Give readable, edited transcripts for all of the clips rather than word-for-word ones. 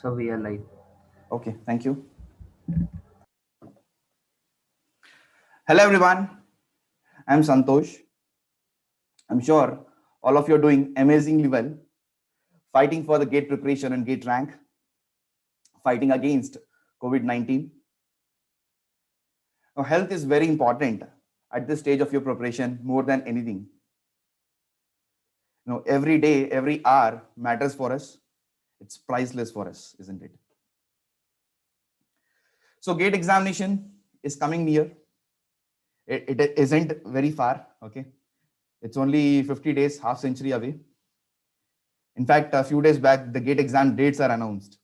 So we are live. Okay, thank you. Hello everyone, I'm Santosh. I'm sure all of you are doing amazingly well, fighting for the GATE preparation and GATE rank, fighting against COVID-19. Now, health is very important at this stage of your preparation more than anything. Every day, every hour matters for us. It's priceless for us, isn't it? So GATE examination is coming near. It isn't very far, okay? It's only 50 days, half century away. In fact, a few days back, the GATE exam dates are announced.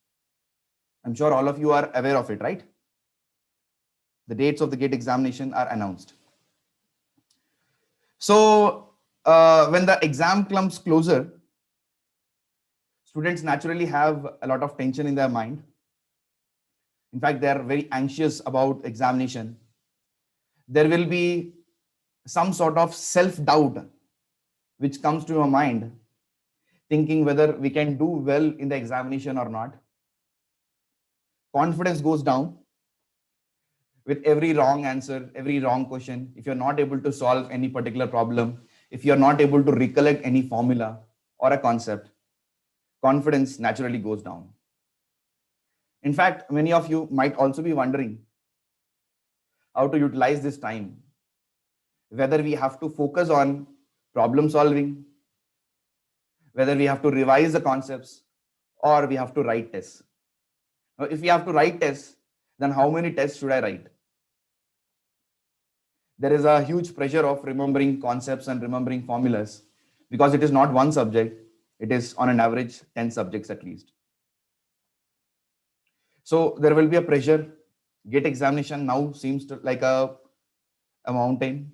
I'm sure all of you are aware of it, right? The dates of the GATE examination are announced. So when the exam comes closer, students naturally have a lot of tension in their mind. In fact, they are very anxious about examination. There will be some sort of self-doubt which comes to your mind, thinking whether we can do well in the examination or not. Confidence goes down with every wrong answer, every wrong question. If you're not able to solve any particular problem, if you're not able to recollect any formula or a concept, confidence naturally goes down. In fact, many of you might also be wondering how to utilize this time, whether we have to focus on problem solving, whether we have to revise the concepts, or we have to write tests. Now, if we have to write tests, then how many tests should I write? There is a huge pressure of remembering concepts and remembering formulas because it is not one subject, it is on an average 10 subjects at least. So there will be a pressure. GATE examination now seems to like a mountain,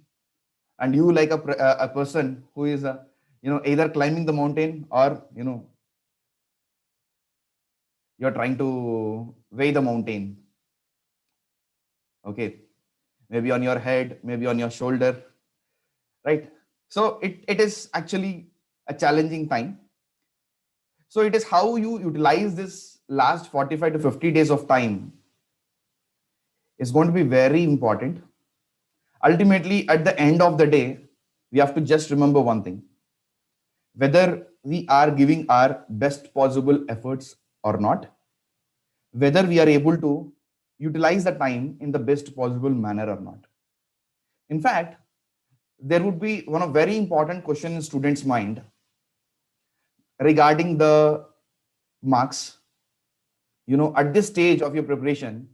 and you like a person who is either climbing the mountain or you're trying to weigh the mountain. Okay, maybe on your head, maybe on your shoulder, right? So it is actually a challenging time. So it is how you utilize this last 45 to 50 days of time is going to be very important. Ultimately, at the end of the day, we have to just remember one thing: whether we are giving our best possible efforts or not, whether we are able to utilize the time in the best possible manner or not. In fact, there would be one of very important question in students' mind regarding the marks. At this stage of your preparation,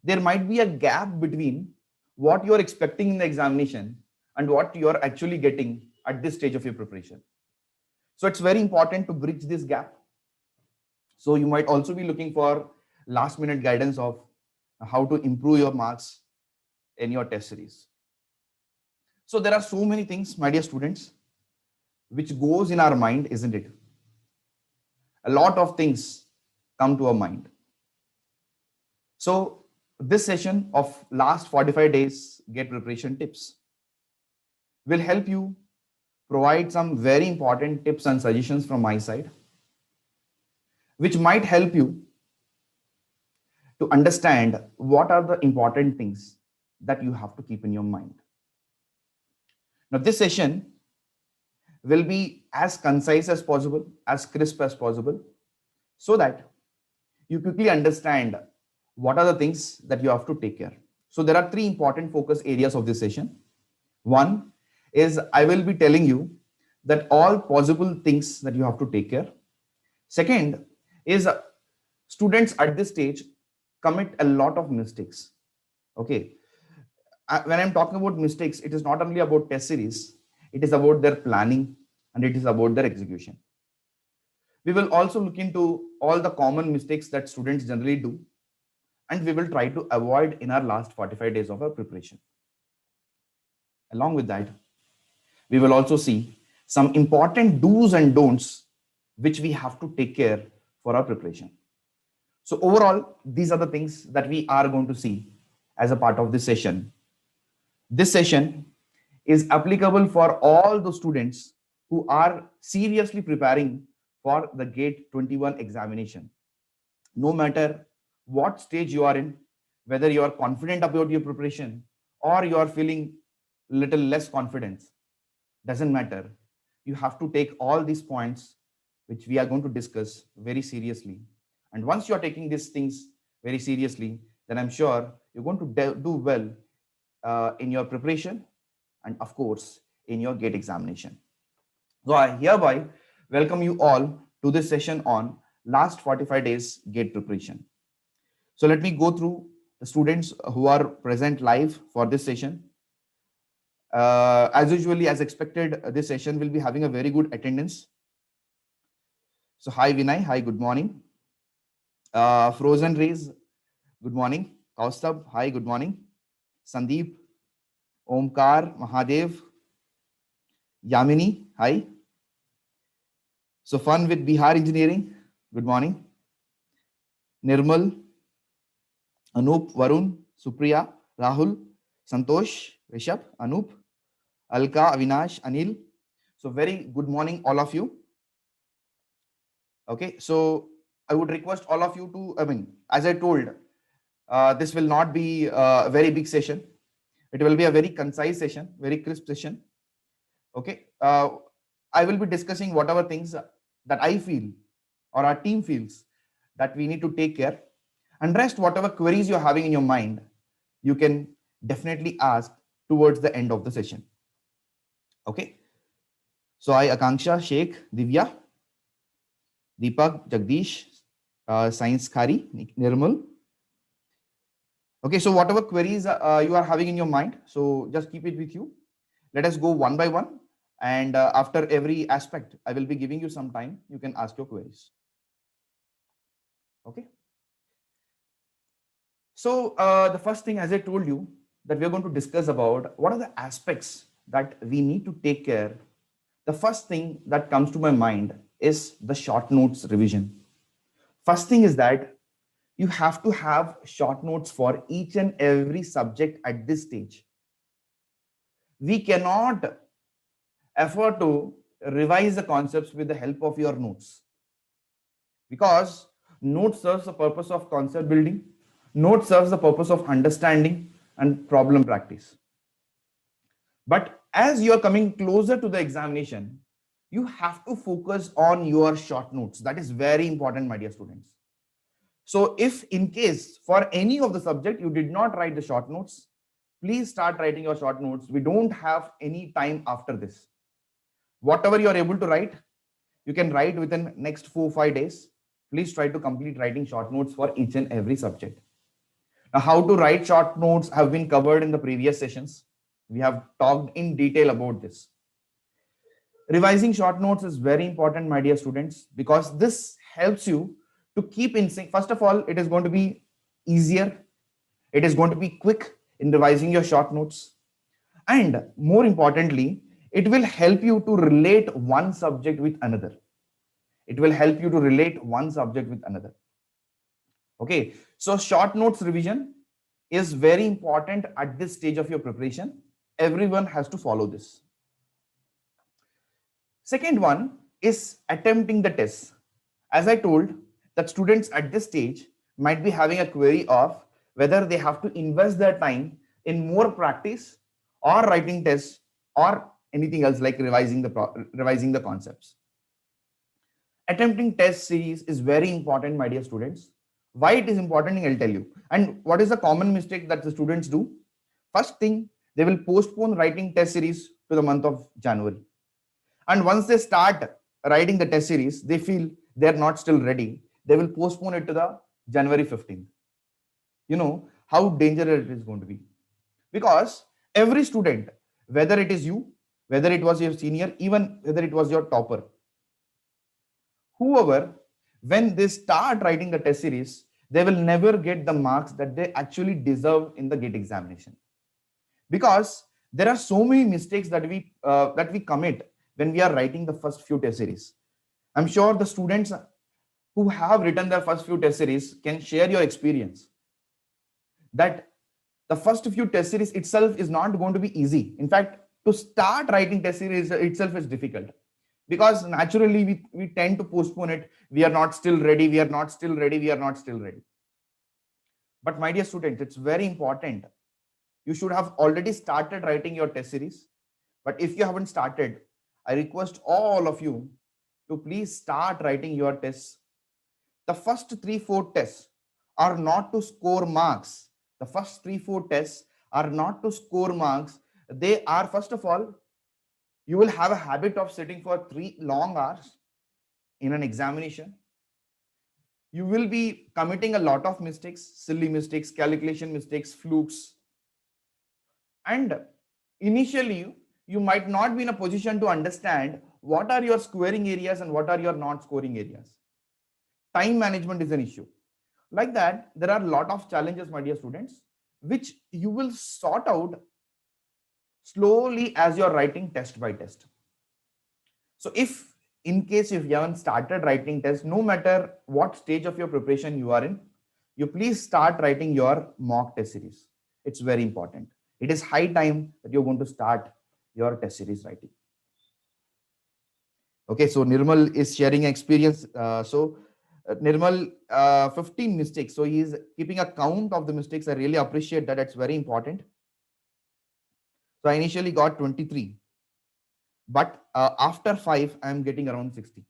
there might be a gap between what you're expecting in the examination and what you're actually getting at this stage of your preparation. So it's very important to bridge this gap. So you might also be looking for last minute guidance of how to improve your marks in your test series. So there are so many things, my dear students, which goes in our mind, isn't it? A lot of things come to our mind. So this session of last 45 days GATE preparation tips will help you provide some very important tips and suggestions from my side, which might help you to understand what are the important things that you have to keep in your mind. Now, this session will be as concise as possible, as crisp as possible, so that you quickly understand what are the things that you have to take care. So there are three important focus areas of this session. One is I will be telling you that all possible things that you have to take care. Second is students at this stage commit a lot of mistakes. Okay. When I'm talking about mistakes, it is not only about test series, it is about their planning and it is about their execution. We will also look into all the common mistakes that students generally do, and we will try to avoid in our last 45 days of our preparation. Along with that, we will also see some important do's and don'ts which we have to take care for our preparation. So overall, these are the things that we are going to see as a part of this session. This session is applicable for all the students who are seriously preparing for the GATE 21 examination. No matter what stage you are in, whether you are confident about your preparation or you are feeling little less confidence, doesn't matter. You have to take all these points which we are going to discuss very seriously. And once you are taking these things very seriously, then I'm sure you're going to do well in your preparation and, of course, in your GATE examination. So I hereby welcome you all to this session on last 45 days GATE preparation. So let me go through the students who are present live for this session. As usually, as expected, this session will be having a very good attendance. So hi Vinay, hi, good morning. Frozen Rays, good morning. Kaustab, hi, good morning. Sandeep, Omkar, Mahadev, Yamini, hi. So fun with Bihar Engineering, good morning. Nirmal, Anup, Varun, Supriya, Rahul, Santosh, Rishabh, Anup, Alka, Avinash, Anil. So very good morning, all of you. Okay, so I would request all of you to, as I told, this will not be a very big session. It will be a very concise session, very crisp session. Okay, I will be discussing whatever things that I feel or our team feels that we need to take care. And rest, whatever queries you're having in your mind, you can definitely ask towards the end of the session. Okay, so I, Akanksha, Sheikh, Divya, Deepak, Jagdish, Science Khari, Nirmal. Okay, so whatever queries you are having in your mind, so just keep it with you. Let us go one by one. And after every aspect, I will be giving you some time. You can ask your queries. Okay. So the first thing, as I told you, that we're going to discuss about what are the aspects that we need to take care. The first thing that comes to my mind is the short notes revision. First thing is that you have to have short notes for each and every subject at this stage. We cannot afford to revise the concepts with the help of your notes, because note serves the purpose of concept building, note serves the purpose of understanding and problem practice. But as you are coming closer to the examination, you have to focus on your short notes. That is very important, my dear students. So if in case for any of the subject you did not write the short notes, please start writing your short notes. We don't have any time after this. Whatever you are able to write, you can write within next 4-5 days. Please try to complete writing short notes for each and every subject. Now, how to write short notes have been covered in the previous sessions. We have talked in detail about this. Revising short notes is very important, my dear students, because this helps you to keep in sync. First of all, it is going to be easier. It is going to be quick in revising your short notes. And more importantly, it will help you to relate one subject with another. It will help you to relate one subject with another. Okay, so short notes revision is very important at this stage of your preparation. Everyone has to follow this. Second one is attempting the test. As I told, that students at this stage might be having a query of whether they have to invest their time in more practice or writing tests or anything else like revising the concepts. Attempting test series is very important, my dear students. Why it is important, I'll tell you. And what is the common mistake that the students do? First thing, they will postpone writing test series to the month of January. And once they start writing the test series, they feel they're not still ready. They will postpone it to the January 15th. You know how dangerous it is going to be. Because every student, whether it is you, whether it was your senior, even whether it was your topper, whoever, when they start writing the test series, they will never get the marks that they actually deserve in the GATE examination. Because there are so many mistakes that we commit when we are writing the first few test series. I'm sure the students who have written their first few test series can share your experience that the first few test series itself is not going to be easy. In fact, to start writing test series itself is difficult. because naturally we tend to postpone it. We are not still ready, we are not still ready, we are not still ready. But my dear students, it's very important. You should have already started writing your test series. But if you haven't started, I request all of you to please start writing your tests. The first 3-4 tests are not to score marks. The first 3-4 tests are not to score marks. They are, first of all, you will have a habit of sitting for 3 long hours in an examination. You will be committing a lot of mistakes, silly mistakes, calculation mistakes, flukes. And initially, you might not be in a position to understand what are your scoring areas and what are your not scoring areas. Time management is an issue. Like that, there are a lot of challenges, my dear students, which you will sort out slowly as you're writing test by test. So if in case if you haven't started writing tests, no matter what stage of your preparation you are in, you please start writing your mock test series. It's very important. It is high time that you're going to start your test series writing. Okay, so Nirmal is sharing experience. Nirmal, 15 mistakes. So he is keeping a count of the mistakes. I really appreciate that. It's very important. So I initially got 23, but after 5, I'm getting around 60.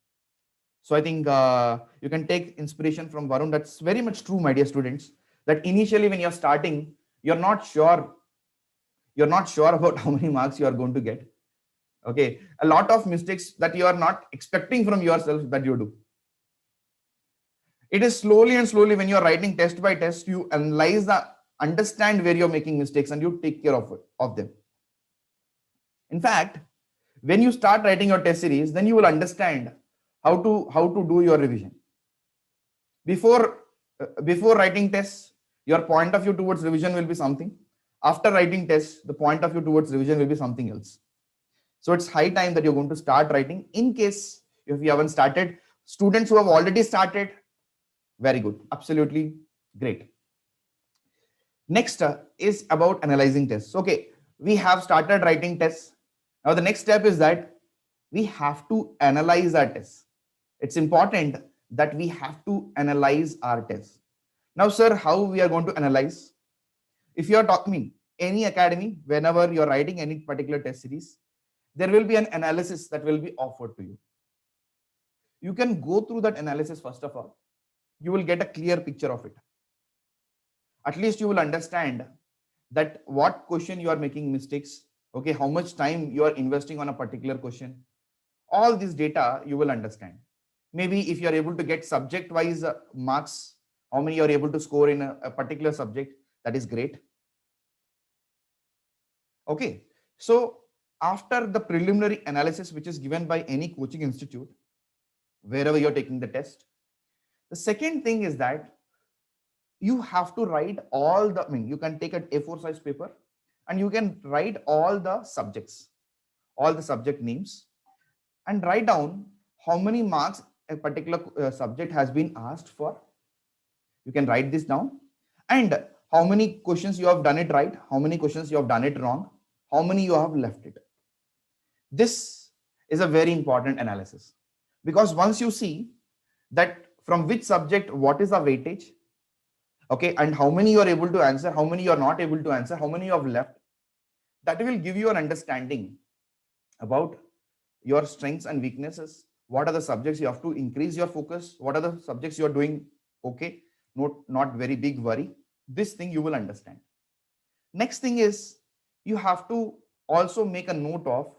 So I think you can take inspiration from Varun. That's very much true, my dear students, that initially when you're starting, you're not sure about how many marks you are going to get. Okay, a lot of mistakes that you are not expecting from yourself that you do. It is slowly and slowly when you're writing test by test, you understand where you're making mistakes and you take care of them. In fact, when you start writing your test series, then you will understand how to do your revision. Before writing tests, your point of view towards revision will be something. After writing tests, the point of view towards revision will be something else. So it's high time that you're going to start writing. In case if you haven't started, students who have already started, very good, absolutely great. Next is about analyzing tests. Okay, we have started writing tests. Now the next step is that we have to analyze our tests. It's important that we have to analyze our tests. Now, sir, how we are going to analyze? If you are talking any academy, whenever you're writing any particular test series, there will be an analysis that will be offered to you. You can go through that analysis first of all. You will get a clear picture of it. At least you will understand that what question you are making mistakes, okay, how much time you are investing on a particular question. All this data you will understand. Maybe if you are able to get subject wise marks, how many you are able to score in a particular subject, that is great. Okay, so after the preliminary analysis which is given by any coaching institute, wherever you're taking the test, the second thing is that you have to write all the, you can take an A4 size paper and you can write all the subjects, all the subject names, and write down how many marks a particular subject has been asked for. You can write this down, and how many questions you have done it right, how many questions you have done it wrong, how many you have left it. This is a very important analysis, because once you see that from which subject what is the weightage, okay, and how many you are able to answer, how many you are not able to answer, how many you have left, that will give you an understanding about your strengths and weaknesses. What are the subjects you have to increase your focus, what are the subjects you are doing okay, not very big worry. This thing you will understand. Next thing is, you have to also make a note of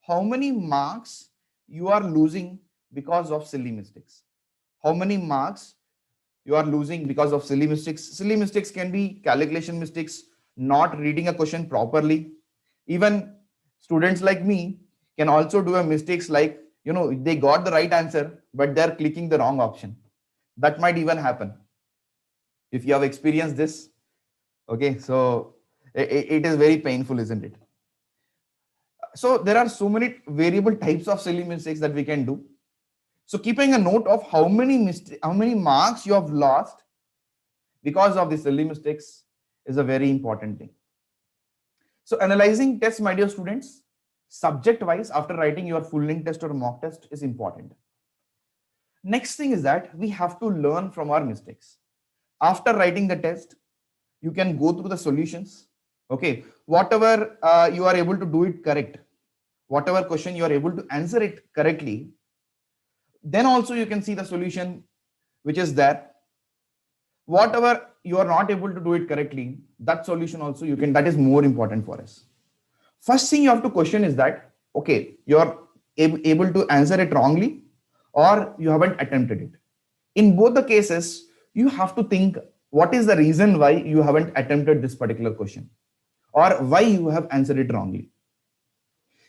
how many marks you are losing because of silly mistakes. How many marks you are losing because of silly mistakes. Silly mistakes can be calculation mistakes, not reading a question properly. Even students like me can also do a mistakes like, they got the right answer, but they're clicking the wrong option. That might even happen. If you have experienced this, okay, so it is very painful, isn't it? So there are so many variable types of silly mistakes that we can do. So keeping a note of how many marks you have lost because of the silly mistakes is a very important thing. So analyzing tests, my dear students, subject wise after writing your full length test or mock test is important. Next thing is that we have to learn from our mistakes. After writing the test, you can go through the solutions. Okay, whatever you are able to do it correct, whatever question you are able to answer it correctly, then also you can see the solution which is there. Whatever you are not able to do it correctly, that solution also you can, that is more important for us. First thing you have to question is that, okay, you're able to answer it wrongly or you haven't attempted it. In both the cases, you have to think what is the reason why you haven't attempted this particular question or why you have answered it wrongly.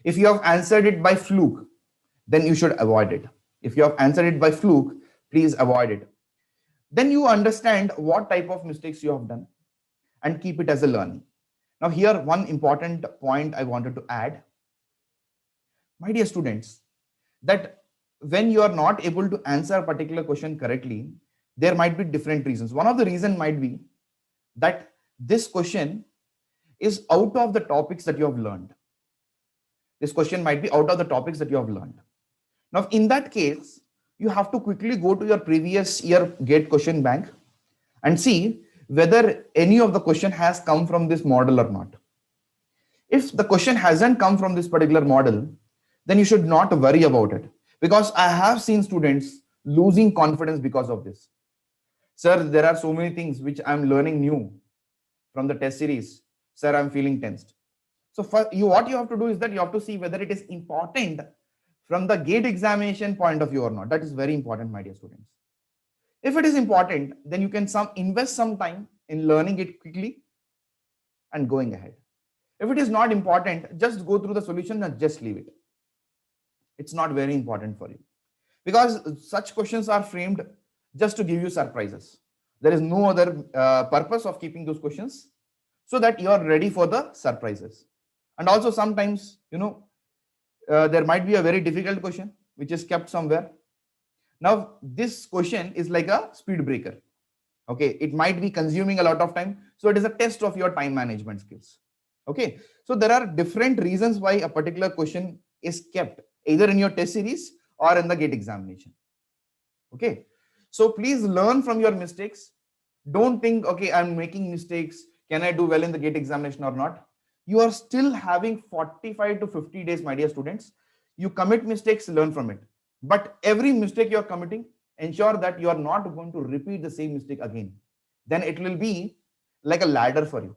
If you have answered it by fluke, then you should avoid it. If you have answered it by fluke, please avoid it. Then you understand what type of mistakes you have done and keep it as a learning. Now, here, one important point I wanted to add. My dear students, that when you are not able to answer a particular question correctly, there might be different reasons. One of the reasons might be that this question is out of the topics that you have learned. This question might be out of the topics that you have learned. Now, in that case, you have to quickly go to your previous year GATE question bank and see whether any of the question has come from this model or not. If the question hasn't come from this particular model, then you should not worry about it, because I have seen students losing confidence because of this. Sir, there are so many things which I'm learning new from the test series. Sir, I'm feeling tensed. So for you, what you have to do is that you have to see whether it is important from the GATE examination point of view or not. That is very important, my dear students. If it is important, then you can invest some time in learning it quickly and going ahead. If it is not important, just go through the solution and just leave it. It's not very important for you, because such questions are framed just to give you surprises. There is no other purpose of keeping those questions, so that you are ready for the surprises. And also sometimes, there might be a very difficult question which is kept somewhere. Now, this question is like a speed breaker. Okay, it might be consuming a lot of time. So it is a test of your time management skills. Okay, so there are different reasons why a particular question is kept either in your test series or in the GATE examination. Okay, so please learn from your mistakes. Don't think, okay, I'm making mistakes. Can I do well in the GATE examination or not? You are still having 45 to 50 days, my dear students. You commit mistakes, learn from it. But every mistake you are committing, ensure that you are not going to repeat the same mistake again. Then it will be like a ladder for you.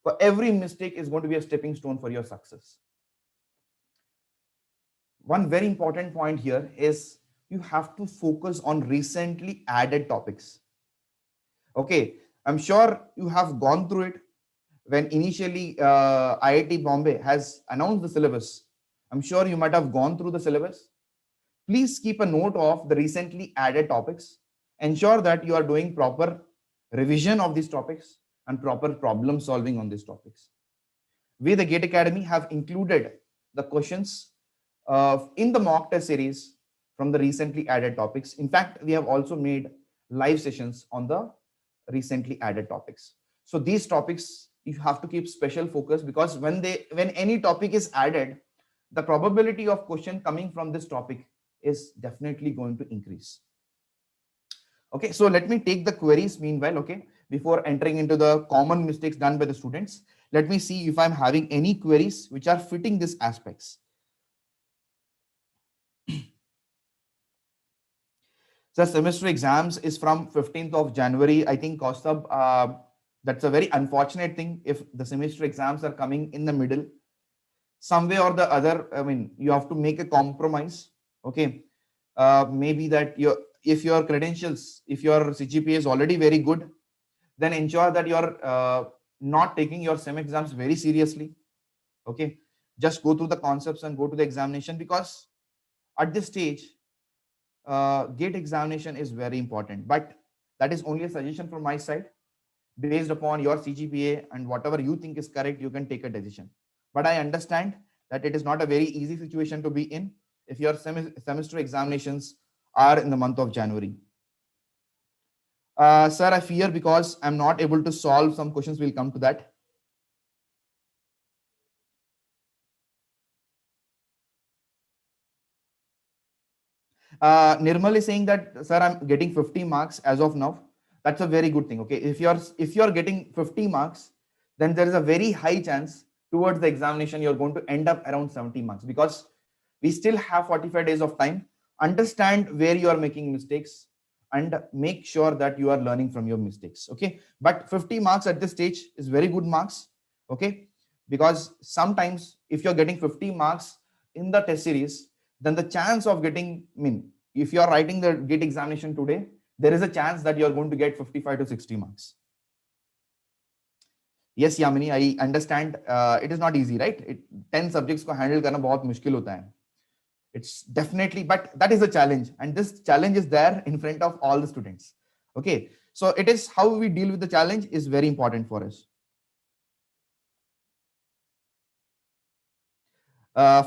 For every mistake is going to be a stepping stone for your success. One very important point here is you have to focus on recently added topics. Okay, I'm sure you have gone through it when initially IIT Bombay has announced the syllabus. I'm sure you might have gone through the syllabus. Please keep a note of the recently added topics. Ensure that you are doing proper revision of these topics and proper problem solving on these topics. We, the GATE Academy, have included the questions in the mock test series from the recently added topics. In fact, we have also made live sessions on the recently added topics. So these topics you have to keep special focus, because when any topic is added, the probability of question coming from this topic is definitely going to increase. Okay, so let me take the queries meanwhile. Okay, before entering into the common mistakes done by the students, let me see if I'm having any queries which are fitting these aspects. The semester exams is from 15th of January. I think, Kaustubh, that's a very unfortunate thing if the semester exams are coming in the middle. Some way or the other, I mean, you have to make a compromise. Okay, maybe that if your credentials, if your CGPA is already very good, then ensure that you're not taking your SEM exams very seriously. Okay, just go through the concepts and go to the examination, because at this stage, GATE examination is very important. But that is only a suggestion from my side. Based upon your CGPA and whatever you think is correct, you can take a decision. But I understand that it is not a very easy situation to be in if your semester examinations are in the month of January. Sir, I fear because I'm not able to solve some questions. We'll come to that. Nirmal is saying that, sir, I'm getting 50 marks as of now. That's a very good thing. Okay, if you're getting 50 marks, then there is a very high chance towards the examination you're going to end up around 70 marks, because we still have 45 days of time. Understand where you are making mistakes and make sure that you are learning from your mistakes. Okay, but 50 marks at this stage is very good marks. Okay, because sometimes if you're getting 50 marks in the test series, then the chance of getting, I mean, if you are writing the GATE examination today, there is a chance that you are going to get 55 to 60 marks. Yes, Yamini, I understand. It is not easy, right? 10 subjects ko handle karna bahut mushkil hota hai. It's definitely, but that is a challenge, and this challenge is there in front of all the students. Okay, so it is how we deal with the challenge is very important for us.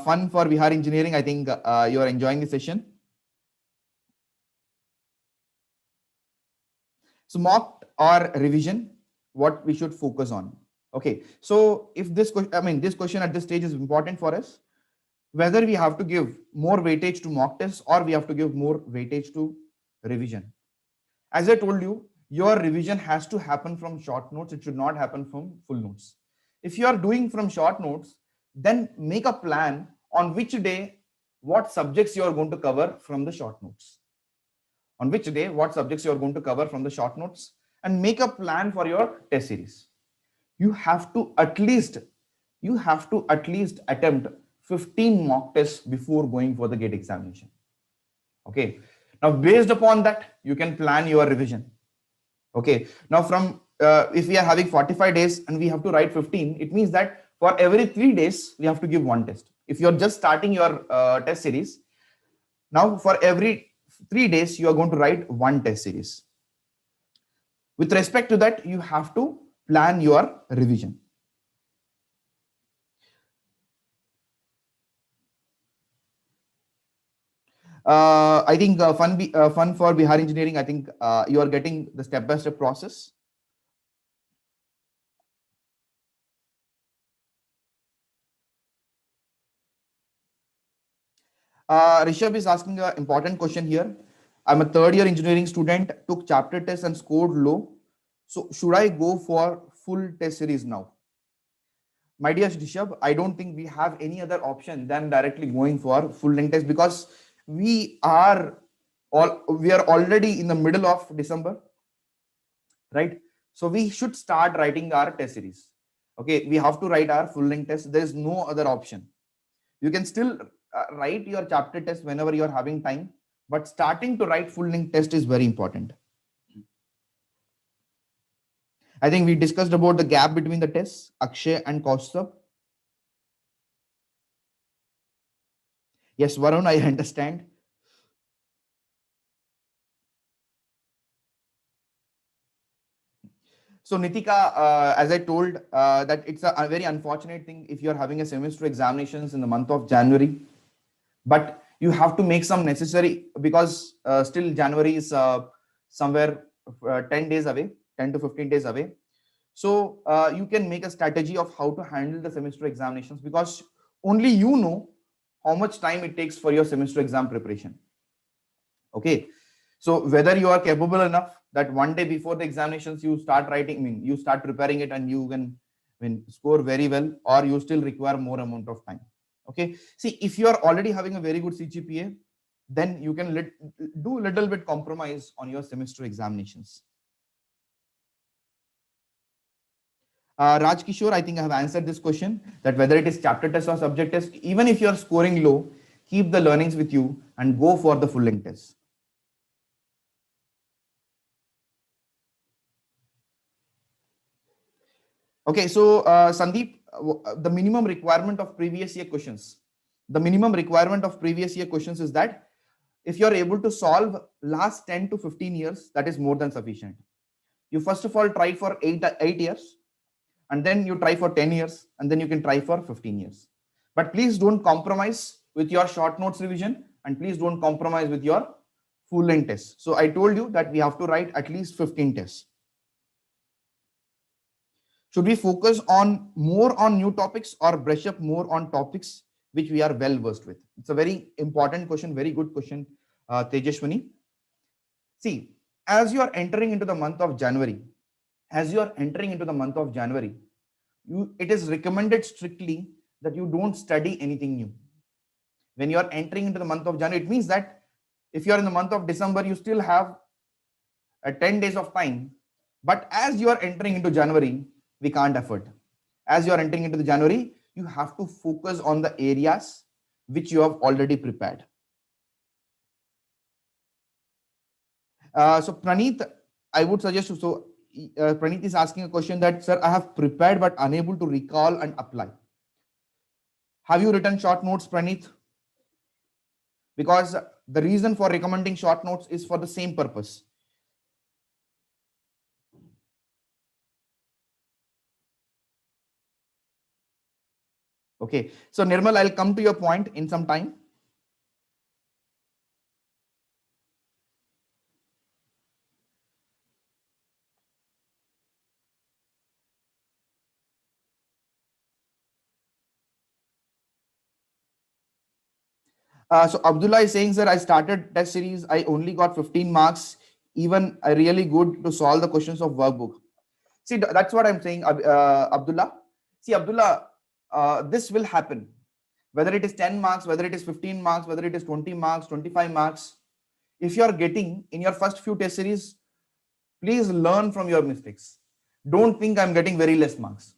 Fun for Bihar Engineering. I think you are enjoying the session. So mock or revision, what we should focus on. Okay, so if this question, I mean, this question at this stage is important for us, whether we have to give more weightage to mock tests or we have to give more weightage to revision. As I told you, your revision has to happen from short notes. It should not happen from full notes. If you are doing from short notes, then make a plan on which day, what subjects you are going to cover from the short notes. On which day, what subjects you are going to cover from the short notes, and make a plan for your test series. You have to at least attempt 15 mock tests before going for the GATE examination. Okay. Now, based upon that, you can plan your revision. Okay. Now, from if we are having 45 days and we have to write 15, it means that for every 3 days, we have to give one test. If you're just starting your test series, now for every 3 days, you are going to write one test series. With respect to that, you have to plan your revision. I think fun for Bihar Engineering. I think you are getting the step-by-step process. Rishabh is asking an important question here. I'm a third-year engineering student, took chapter test and scored low. So should I go for full test series now? My dear Rishabh, I don't think we have any other option than directly going for full length test, because we are already in the middle of December, right? So we should start writing our test series. Okay, we have to write our full length test. There is no other option. You can still write your chapter test whenever you are having time, but starting to write full length test is very important. I think we discussed about the gap between the tests, Akshay and Kaustubh. Yes, Varun, I understand. So Nitika, as I told, that it's a very unfortunate thing if you're having a semester examinations in the month of January, but you have to make some necessary, because still January is somewhere 10 days away, 10 to 15 days away. So you can make a strategy of how to handle the semester examinations, because only you know how much time it takes for your semester exam preparation. Okay, so whether you are capable enough that one day before the examinations you start writing, I mean, you start preparing it and you can score very well, or you still require more amount of time. Okay, see, if you are already having a very good CGPA, then you can do a little bit compromise on your semester examinations. Raj Kishore, I think I have answered this question, that whether it is chapter test or subject test, even if you are scoring low, keep the learnings with you and go for the full length test. Okay, so Sandeep, the minimum requirement of previous year questions. The minimum requirement of previous year questions is that if you are able to solve last 10 to 15 years, that is more than sufficient. You first of all try for 8 years, and then you try for 10 years, and then you can try for 15 years. But please don't compromise with your short notes revision, and please don't compromise with your full length tests. So I told you that we have to write at least 15 tests. Should we focus on more on new topics or brush up more on topics which we are well versed with? It's a very important question, very good question, Tejashwani. See, as you are entering into the month of January, it is recommended strictly that you don't study anything new. When you are entering into the month of January, it means that if you are in the month of December, you still have 10 days of time. But as you are entering into January, we can't afford. As you are entering into the January, you have to focus on the areas which you have already prepared. So Praneeth, I would suggest you. So Praneeth is asking a question that, sir, I have prepared but unable to recall and apply. Have you written short notes, Praneeth? Because the reason for recommending short notes is for the same purpose. Okay. So Nirmal, I'll come to your point in some time. So Abdullah is saying, sir, I started test series. I only got 15 marks. Even I really good to solve the questions of workbook. See, that's what I'm saying, Abdullah. See, Abdullah, this will happen. Whether it is 10 marks, whether it is 15 marks, whether it is 20 marks, 25 marks. If you are getting in your first few test series, please learn from your mistakes. Don't think I'm getting very less marks.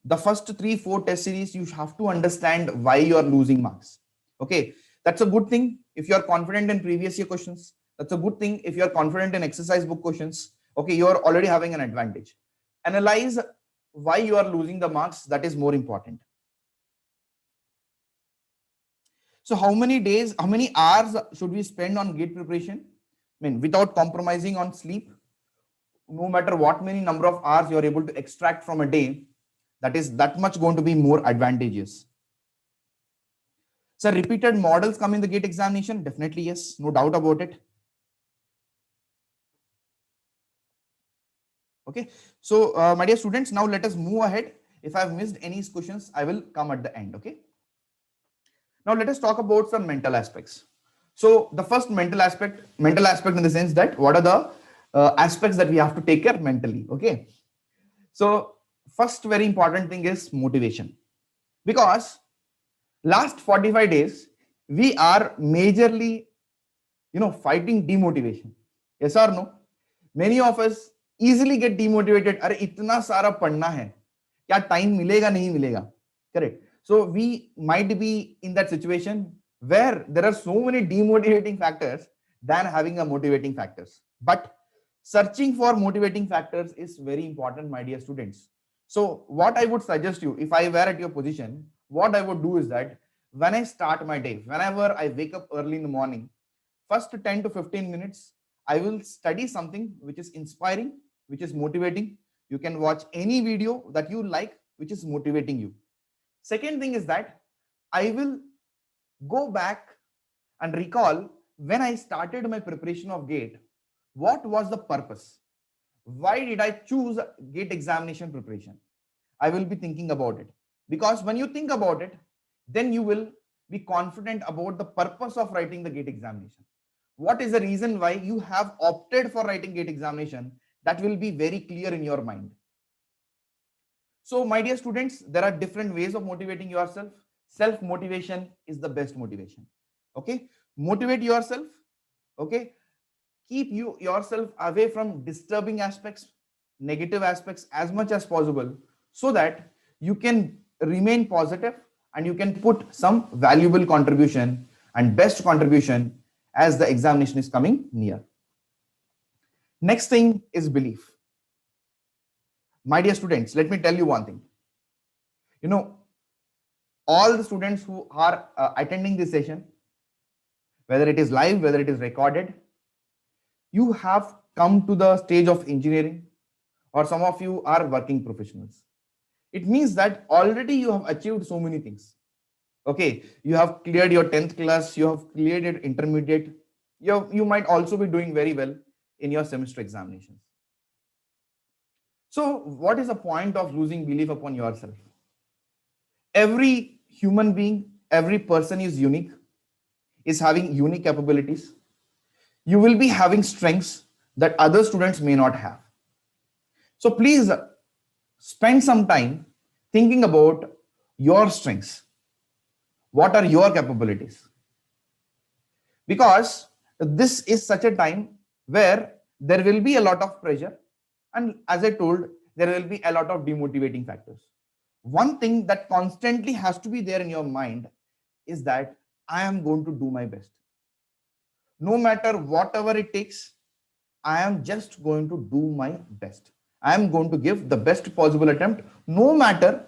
The first 3-4 test series, you have to understand why you are losing marks. Okay, that's a good thing if you are confident in previous year questions. That's a good thing if you are confident in exercise book questions. Okay, you are already having an advantage. Analyze why you are losing the marks. That is more important. So how many days, how many hours should we spend on gate preparation? I mean, without compromising on sleep, no matter what many number of hours you are able to extract from a day, that is that much going to be more advantageous. So repeated models come in the gate examination? Definitely yes, no doubt about it. Okay, so my dear students, now let us move ahead. If I've missed any questions, I will come at the end. Okay. Now let us talk about some mental aspects. So the first mental aspect in the sense that what are the aspects that we have to take care mentally. Okay. So first very important thing is motivation, because last 45 days we are majorly fighting demotivation. Yes or no? Many of us easily get demotivated. अरे इतना सारा पढ़ना है, क्या time मिलेगा नहीं मिलेगा. Correct. So we might be in that situation where there are so many demotivating factors than having a motivating factors. But searching for motivating factors is very important, my dear students. So what I would suggest you, if I were at your position, what I would do is that when I start my day, whenever I wake up early in the morning, first 10 to 15 minutes, I will study something which is inspiring, which is motivating. You can watch any video that you like, which is motivating you. Second thing is that I will go back and recall when I started my preparation of GATE, what was the purpose? Why did I choose GATE examination preparation? I will be thinking about it, because when you think about it, then you will be confident about the purpose of writing the GATE examination. What is the reason why you have opted for writing GATE examination? That will be very clear in your mind. So my dear students, there are different ways of motivating yourself. Self-motivation is the best motivation. Okay, motivate yourself. Okay, keep yourself away from disturbing aspects, negative aspects as much as possible, so that you can remain positive and you can put some valuable contribution and best contribution as the examination is coming near. Next thing is belief. My dear students, let me tell you one thing. All the students who are attending this session, whether it is live, whether it is recorded, you have come to the stage of engineering, or some of you are working professionals. It means that already you have achieved so many things. Okay, you have cleared your 10th class, you have cleared your intermediate, you might also be doing very well in your semester examinations. So what is the point of losing belief upon yourself? Every human being, every person is unique, is having unique capabilities. You will be having strengths that other students may not have. So please spend some time thinking about your strengths. What are your capabilities? Because this is such a time where there will be a lot of pressure, and as I told, there will be a lot of demotivating factors. One thing that constantly has to be there in your mind is that I am going to do my best. No matter whatever it takes, I am just going to do my best. I am going to give the best possible attempt, no matter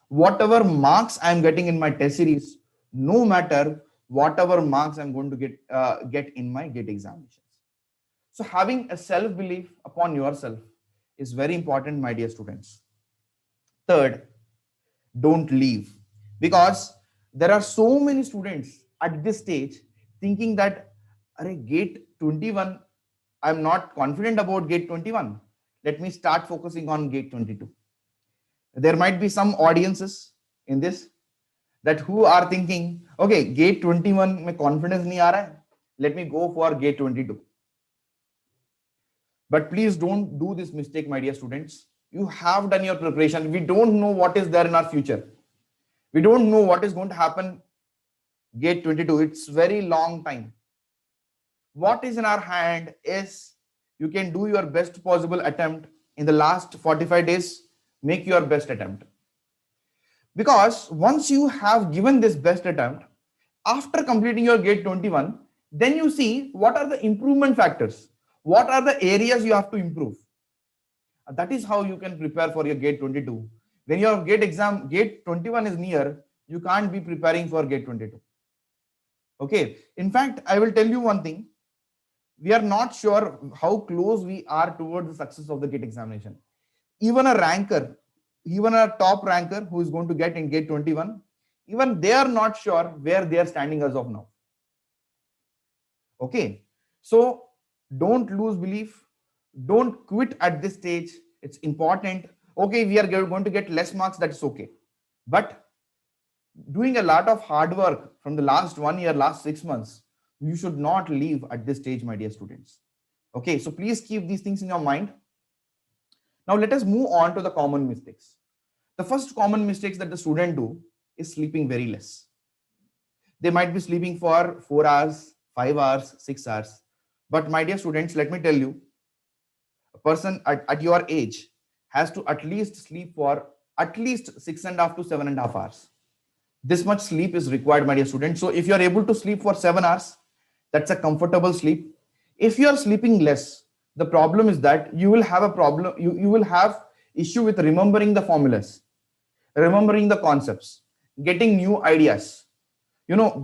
whatever marks I am getting in my test series, no matter whatever marks I'm going to get in my GATE examinations. So having a self-belief upon yourself is very important, my dear students. Third, don't leave, because there are so many students at this stage thinking that GATE 21, I'm not confident about GATE 21. Let me start focusing on GATE 22. There might be some audiences in this that who are thinking, okay, GATE 21 में confidence नहीं आ रहा है, let me go for GATE 22. But please don't do this mistake, my dear students. You have done your preparation. We don't know what is there in our future. We don't know what is going to happen GATE 22. It's very long time. What is in our hand is you can do your best possible attempt in the last 45 days. Make your best attempt. Because once you have given this best attempt, after completing your GATE 21, then you see what are the improvement factors. What are the areas you have to improve? That is how you can prepare for your GATE 22. When your GATE 21 is near, you can't be preparing for GATE 22. Okay. In fact, I will tell you one thing. We are not sure how close we are towards the success of the GATE examination. Even a ranker, even a top ranker who is going to get in GATE 21, even they are not sure where they are standing as of now. Okay. So don't lose belief. Don't quit at this stage. It's important. Okay, we are going to get less marks. That's okay. But doing a lot of hard work from the last 1 year, last 6 months, you should not leave at this stage, my dear students. Okay, so please keep these things in your mind. Now let us move on to the common mistakes. The first common mistakes that the student do is sleeping very less. They might be sleeping for 4 hours, 5 hours, 6 hours. But my dear students, let me tell you, a person at your age has to at least sleep for at least 6.5 to 7.5 hours. This much sleep is required, my dear students. So if you are able to sleep for 7 hours, that's a comfortable sleep. If you are sleeping less, the problem is that you will have a problem. You will have issue with remembering the formulas, remembering the concepts, getting new ideas.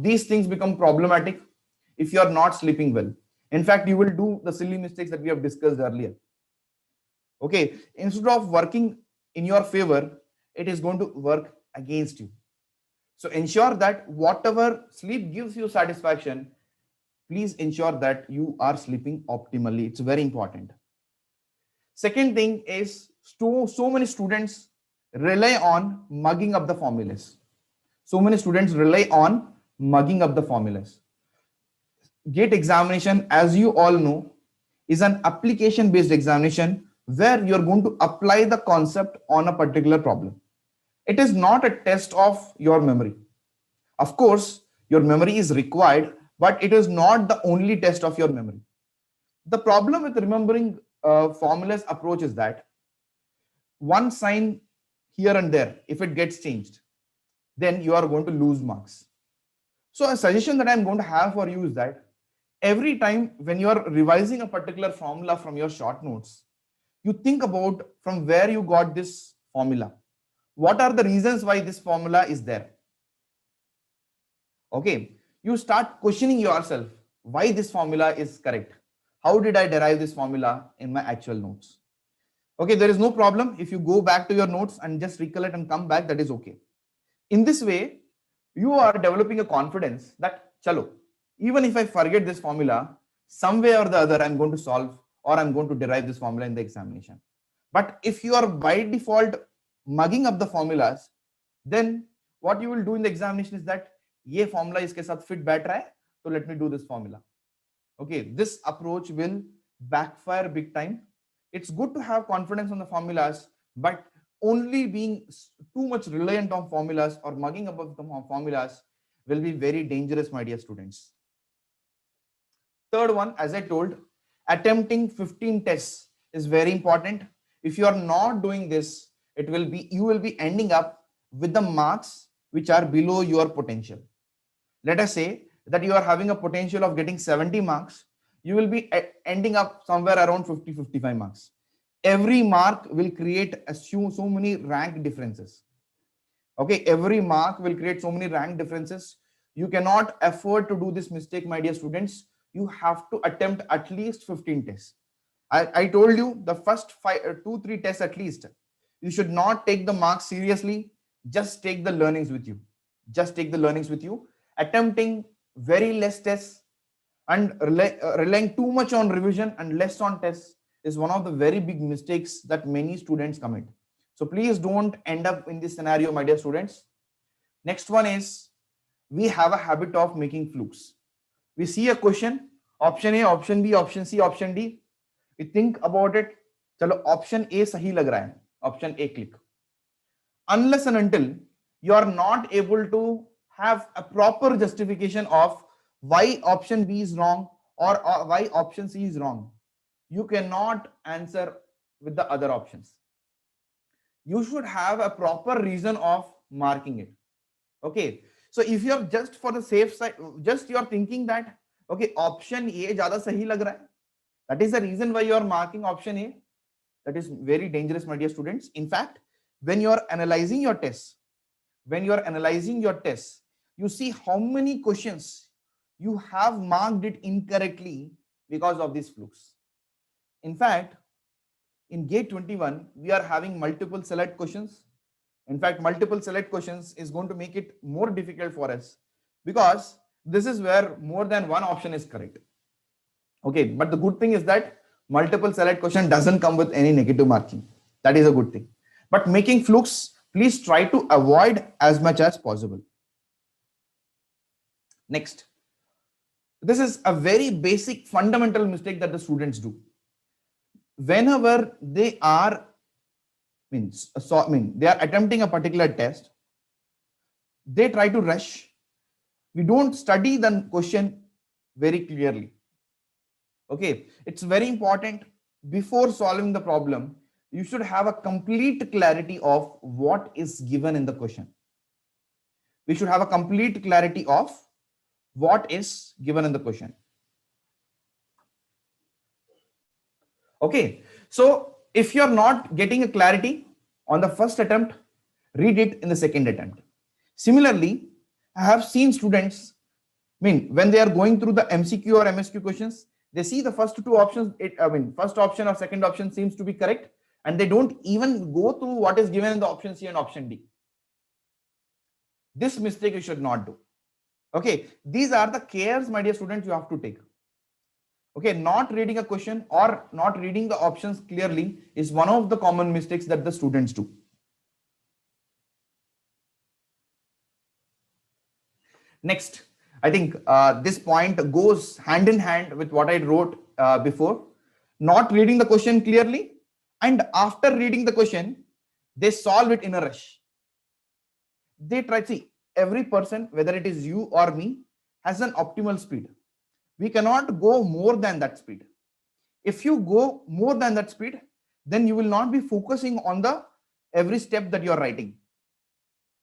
These things become problematic if you are not sleeping well. In fact, you will do the silly mistakes that we have discussed earlier. Okay, instead of working in your favor, it is going to work against you. So ensure that whatever sleep gives you satisfaction, please ensure that you are sleeping optimally. It's very important. Second thing is, so many students rely on mugging up the formulas. So many students rely on mugging up the formulas. GATE examination, as you all know, is an application-based examination where you're going to apply the concept on a particular problem. It is not a test of your memory. Of course, your memory is required, but it is not the only test of your memory. The problem with remembering formulas approach is that one sign here and there, if it gets changed, then you are going to lose marks. So a suggestion that I'm going to have for you is that every time when you are revising a particular formula from your short notes, you think about from where you got this formula. What are the reasons why this formula is there? Okay, you start questioning yourself why this formula is correct. How did I derive this formula in my actual notes? Okay, there is no problem. If you go back to your notes and just recollect and come back, that is okay. In this way, you are developing a confidence that, chalo, even if I forget this formula, some way or the other, I'm going to solve or I'm going to derive this formula in the examination. But if you are by default mugging up the formulas, then what you will do in the examination is that ये formula इसके साथ fit बैठ रहा है, so let me do this formula. Okay, this approach will backfire big time. It's good to have confidence on the formulas, but only being too much reliant on formulas or mugging above the formulas will be very dangerous, my dear students. Third one, as I told, attempting 15 tests is very important. If you are not doing this, you will be ending up with the marks which are below your potential. Let us say that you are having a potential of getting 70 marks, you will be ending up somewhere around 50-55 marks. Every mark will create so many rank differences. Okay, every mark will create so many rank differences. You cannot afford to do this mistake, my dear students. You have to attempt at least 15 tests. I told you the first 2-3 tests at least. You should not take the marks seriously. Just take the learnings with you. Just take the learnings with you. Attempting very less tests and relying too much on revision and less on tests is one of the very big mistakes that many students commit. So please don't end up in this scenario, my dear students. Next one is, we have a habit of making flukes. We see a question, option A, option B, option C, option D. We think about it. Chalo, option A sahi lag raha hai. Option A, click. Unless and until you are not able to have a proper justification of why option B is wrong or why option C is wrong, you cannot answer with the other options. You should have a proper reason of marking it. Okay, so if you're just for the safe side, just you're thinking that okay, option A zyada sahi lag raha hai, that is the reason why you are marking option A. That is very dangerous, my dear students. In fact, when you are analyzing your tests, you see how many questions you have marked it incorrectly because of these flukes. In fact, in GATE 21, we are having multiple select questions. In fact, multiple select questions is going to make it more difficult for us because this is where more than one option is correct. Okay, but the good thing is that multiple select question doesn't come with any negative marking. That is a good thing. But making flukes, please try to avoid as much as possible. Next, this is a very basic fundamental mistake that the students do. Whenever they are they are attempting a particular test, they try to rush. We don't study the question very clearly. Okay, it's very important before solving the problem, you should have a complete clarity of what is given in the question. We should have a complete clarity of what is given in the question. Okay, so if you're not getting a clarity on the first attempt, read it in the second attempt. Similarly, I have seen students, when they are going through the MCQ or MSQ questions, they see the first two options, first option or second option seems to be correct, and they don't even go through what is given in the option C and option D. This mistake you should not do. Okay, these are the cares, my dear students, you have to take. Okay, not reading a question or not reading the options clearly is one of the common mistakes that the students do. Next, I think this point goes hand in hand with what I wrote before. Not reading the question clearly, and after reading the question, they solve it in a rush. They try, see, every person, whether it is you or me, has an optimal speed. We cannot go more than that speed. If you go more than that speed, then you will not be focusing on the every step that you are writing.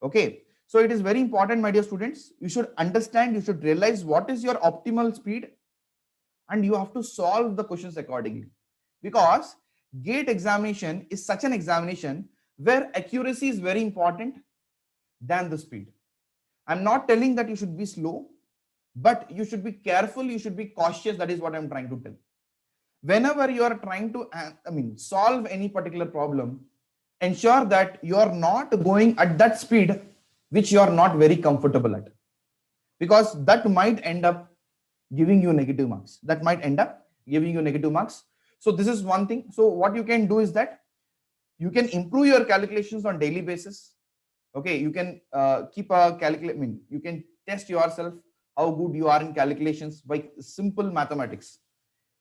Okay, so it is very important, my dear students. You should understand, you should realize what is your optimal speed, and you have to solve the questions accordingly. Because GATE examination is such an examination where accuracy is very important than the speed. I'm not telling that you should be slow, but you should be careful, you should be cautious. That is what I'm trying to tell. Whenever you are trying to solve any particular problem, ensure that you are not going at that speed which you are not very comfortable at, because that might end up giving you negative marks. So this is one thing. So what you can do is that you can improve your calculations on daily basis. Okay, you can keep a you can test yourself how good you are in calculations by simple mathematics.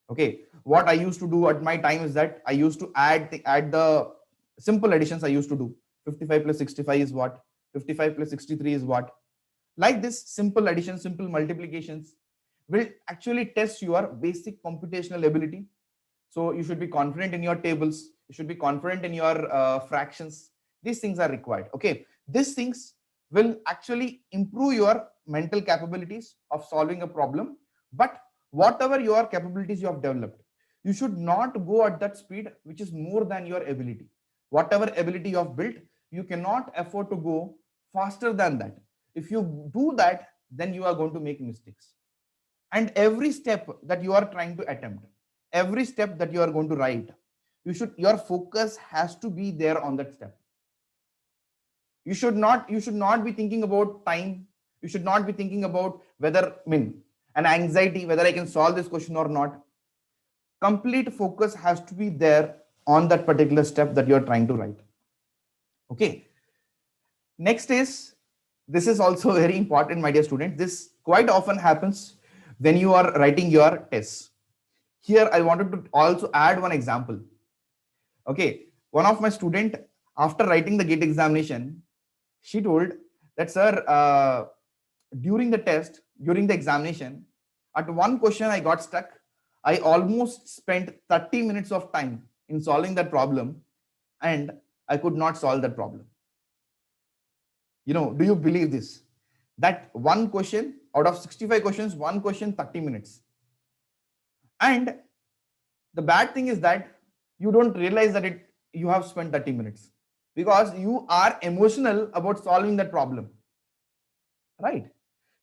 Okay, what I used to do at my time is that I used to add the simple additions. I used to do 55 plus 65 is what, 55 plus 63 is what. Like this simple addition, simple multiplications will actually test your basic computational ability. So you should be confident in your tables. You should be confident in your fractions. These things are required. Okay, these things will actually improve your mental capabilities of solving a problem. But whatever your capabilities you have developed, you should not go at that speed which is more than your ability. Whatever ability you have built, you cannot afford to go faster than that. If you do that, then you are going to make mistakes. And every step that you are trying to attempt, every step that you are going to write, your focus has to be there on that step. You should not be thinking about time. You should not be thinking about whether, an anxiety whether I can solve this question or not. Complete focus has to be there on that particular step that you are trying to write. Okay, next is, this is also very important, my dear students. This quite often happens when you are writing your tests. Here I wanted to also add one example. Okay, one of my student, after writing the GATE examination, she told that, sir, during the test, during the examination, at one question I got stuck. I almost spent 30 minutes of time in solving that problem, and I could not solve that problem. Do you believe this? That one question out of 65 questions, one question, 30 minutes. And the bad thing is that you don't realize that you have spent 30 minutes because you are emotional about solving that problem, right?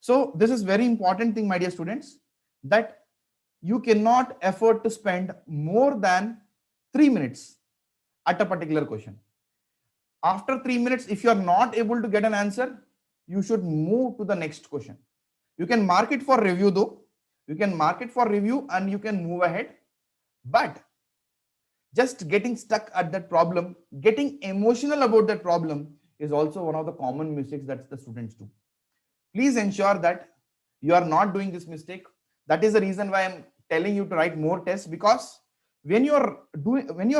So this is very important thing, my dear students, that you cannot afford to spend more than 3 minutes at a particular question. After 3 minutes, if you are not able to get an answer, you should move to the next question. You can mark it for review though. You can mark it for review and you can move ahead. But just getting stuck at that problem, getting emotional about that problem is also one of the common mistakes that the students do. Please ensure that you are not doing this mistake. That is the reason why I'm telling you to write more tests, because when you're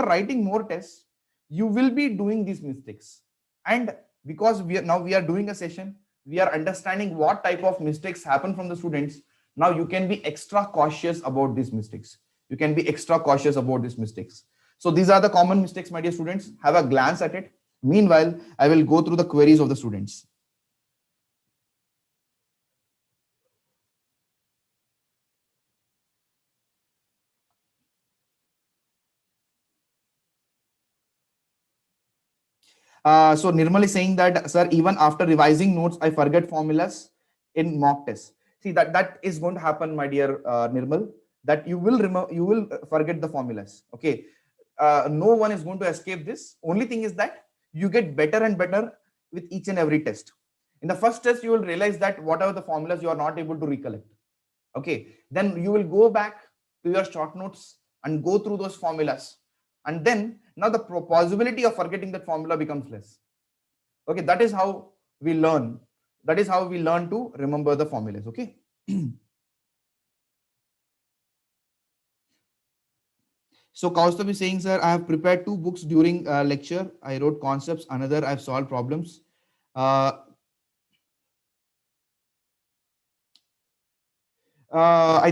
writing more tests, you will be doing these mistakes. And because we are doing a session, we are understanding what type of mistakes happen from the students. Now you can be extra cautious about these mistakes. You can be extra cautious about these mistakes. So these are the common mistakes, my dear students. Have a glance at it. Meanwhile, I will go through the queries of the students. So Nirmal is saying that, sir, even after revising notes, I forget formulas in mock tests. See, that is going to happen, my dear Nirmal, that you will forget the formulas. Okay, no one is going to escape this. Only thing is that you get better and better with each and every test. In the first test, you will realize that whatever the formulas you are not able to recollect. Okay, then you will go back to your short notes and go through those formulas, and then now the possibility of forgetting that formula becomes less. Okay, that is how we learn. That is how we learn to remember the formulas. Okay. So Kaustav is saying, sir, I have prepared 2 books during lecture. I wrote concepts, another I've solved problems. I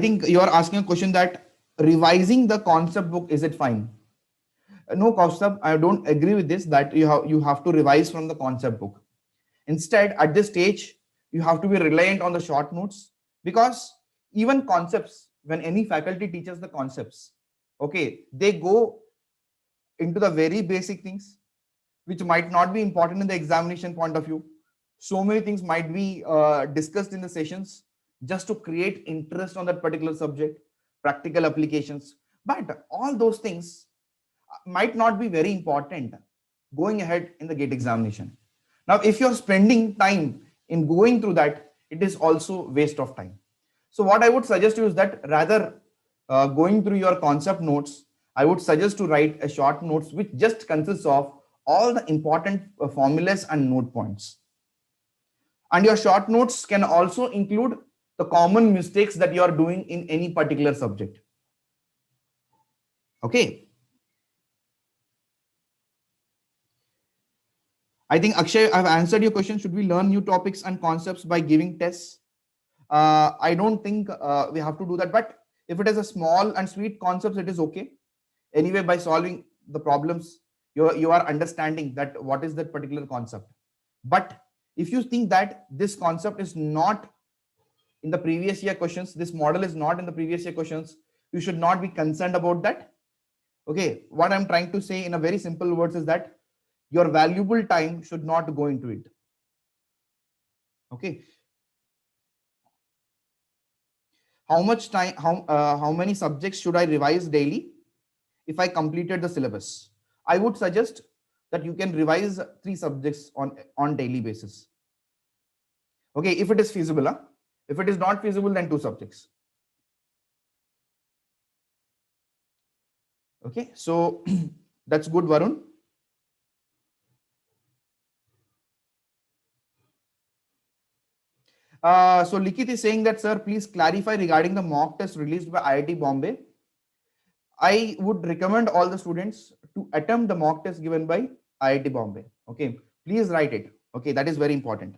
think you are asking a question that revising the concept book, is it fine? No, Kaustav, I don't agree with this, that you have to revise from the concept book. Instead, at this stage, you have to be reliant on the short notes, because even concepts, when any faculty teaches the concepts, okay, they go into the very basic things which might not be important in the examination point of view. So many things might be discussed in the sessions just to create interest on that particular subject, practical applications. But all those things might not be very important going ahead in the GATE examination. Now, if you're spending time in going through that, it is also waste of time. So what I would suggest you is that rather going through your concept notes, I would suggest to write a short notes which just consists of all the important formulas and note points. And your short notes can also include the common mistakes that you are doing in any particular subject. Okay. I think Akshay, I've answered your question. Should we learn new topics and concepts by giving tests? I don't think we have to do that. But if it is a small and sweet concepts, it is okay. Anyway, by solving the problems, you are understanding that what is that particular concept. But if you think that this concept is not in the previous year questions, this model is not in the previous year questions, you should not be concerned about that. Okay, what I'm trying to say in a very simple words is that your valuable time should not go into it. Okay, how much time, how many subjects should I revise daily if I completed the syllabus? I would suggest that you can revise 3 subjects on daily basis. Okay, if it is feasible. Huh? If it is not feasible, then 2 subjects. Okay, so that's good, Varun. So Likit is saying that, sir, please clarify regarding the mock test released by IIT Bombay. I would recommend all the students to attempt the mock test given by IIT Bombay. Okay, please write it. Okay, that is very important.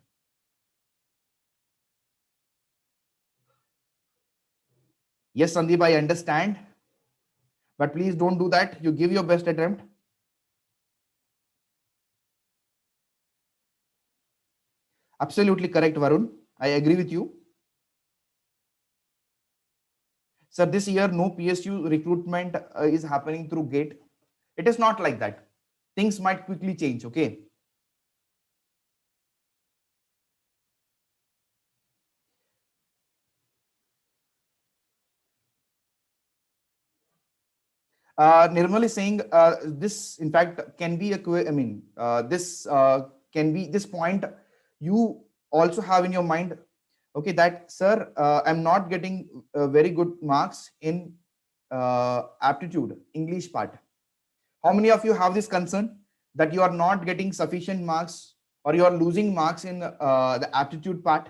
Yes, Sandeep, I understand, but please don't do that. You give your best attempt. Absolutely correct, Varun. I agree with you. Sir, this year no PSU recruitment is happening through GATE. It is not like that. Things might quickly change. Okay. Nirmal is saying this, in fact, can be a. I mean, this can be this point you also have in your mind. Okay, that sir, I'm not getting very good marks in aptitude English part. How many of you have this concern that you are not getting sufficient marks or you are losing marks in the aptitude part?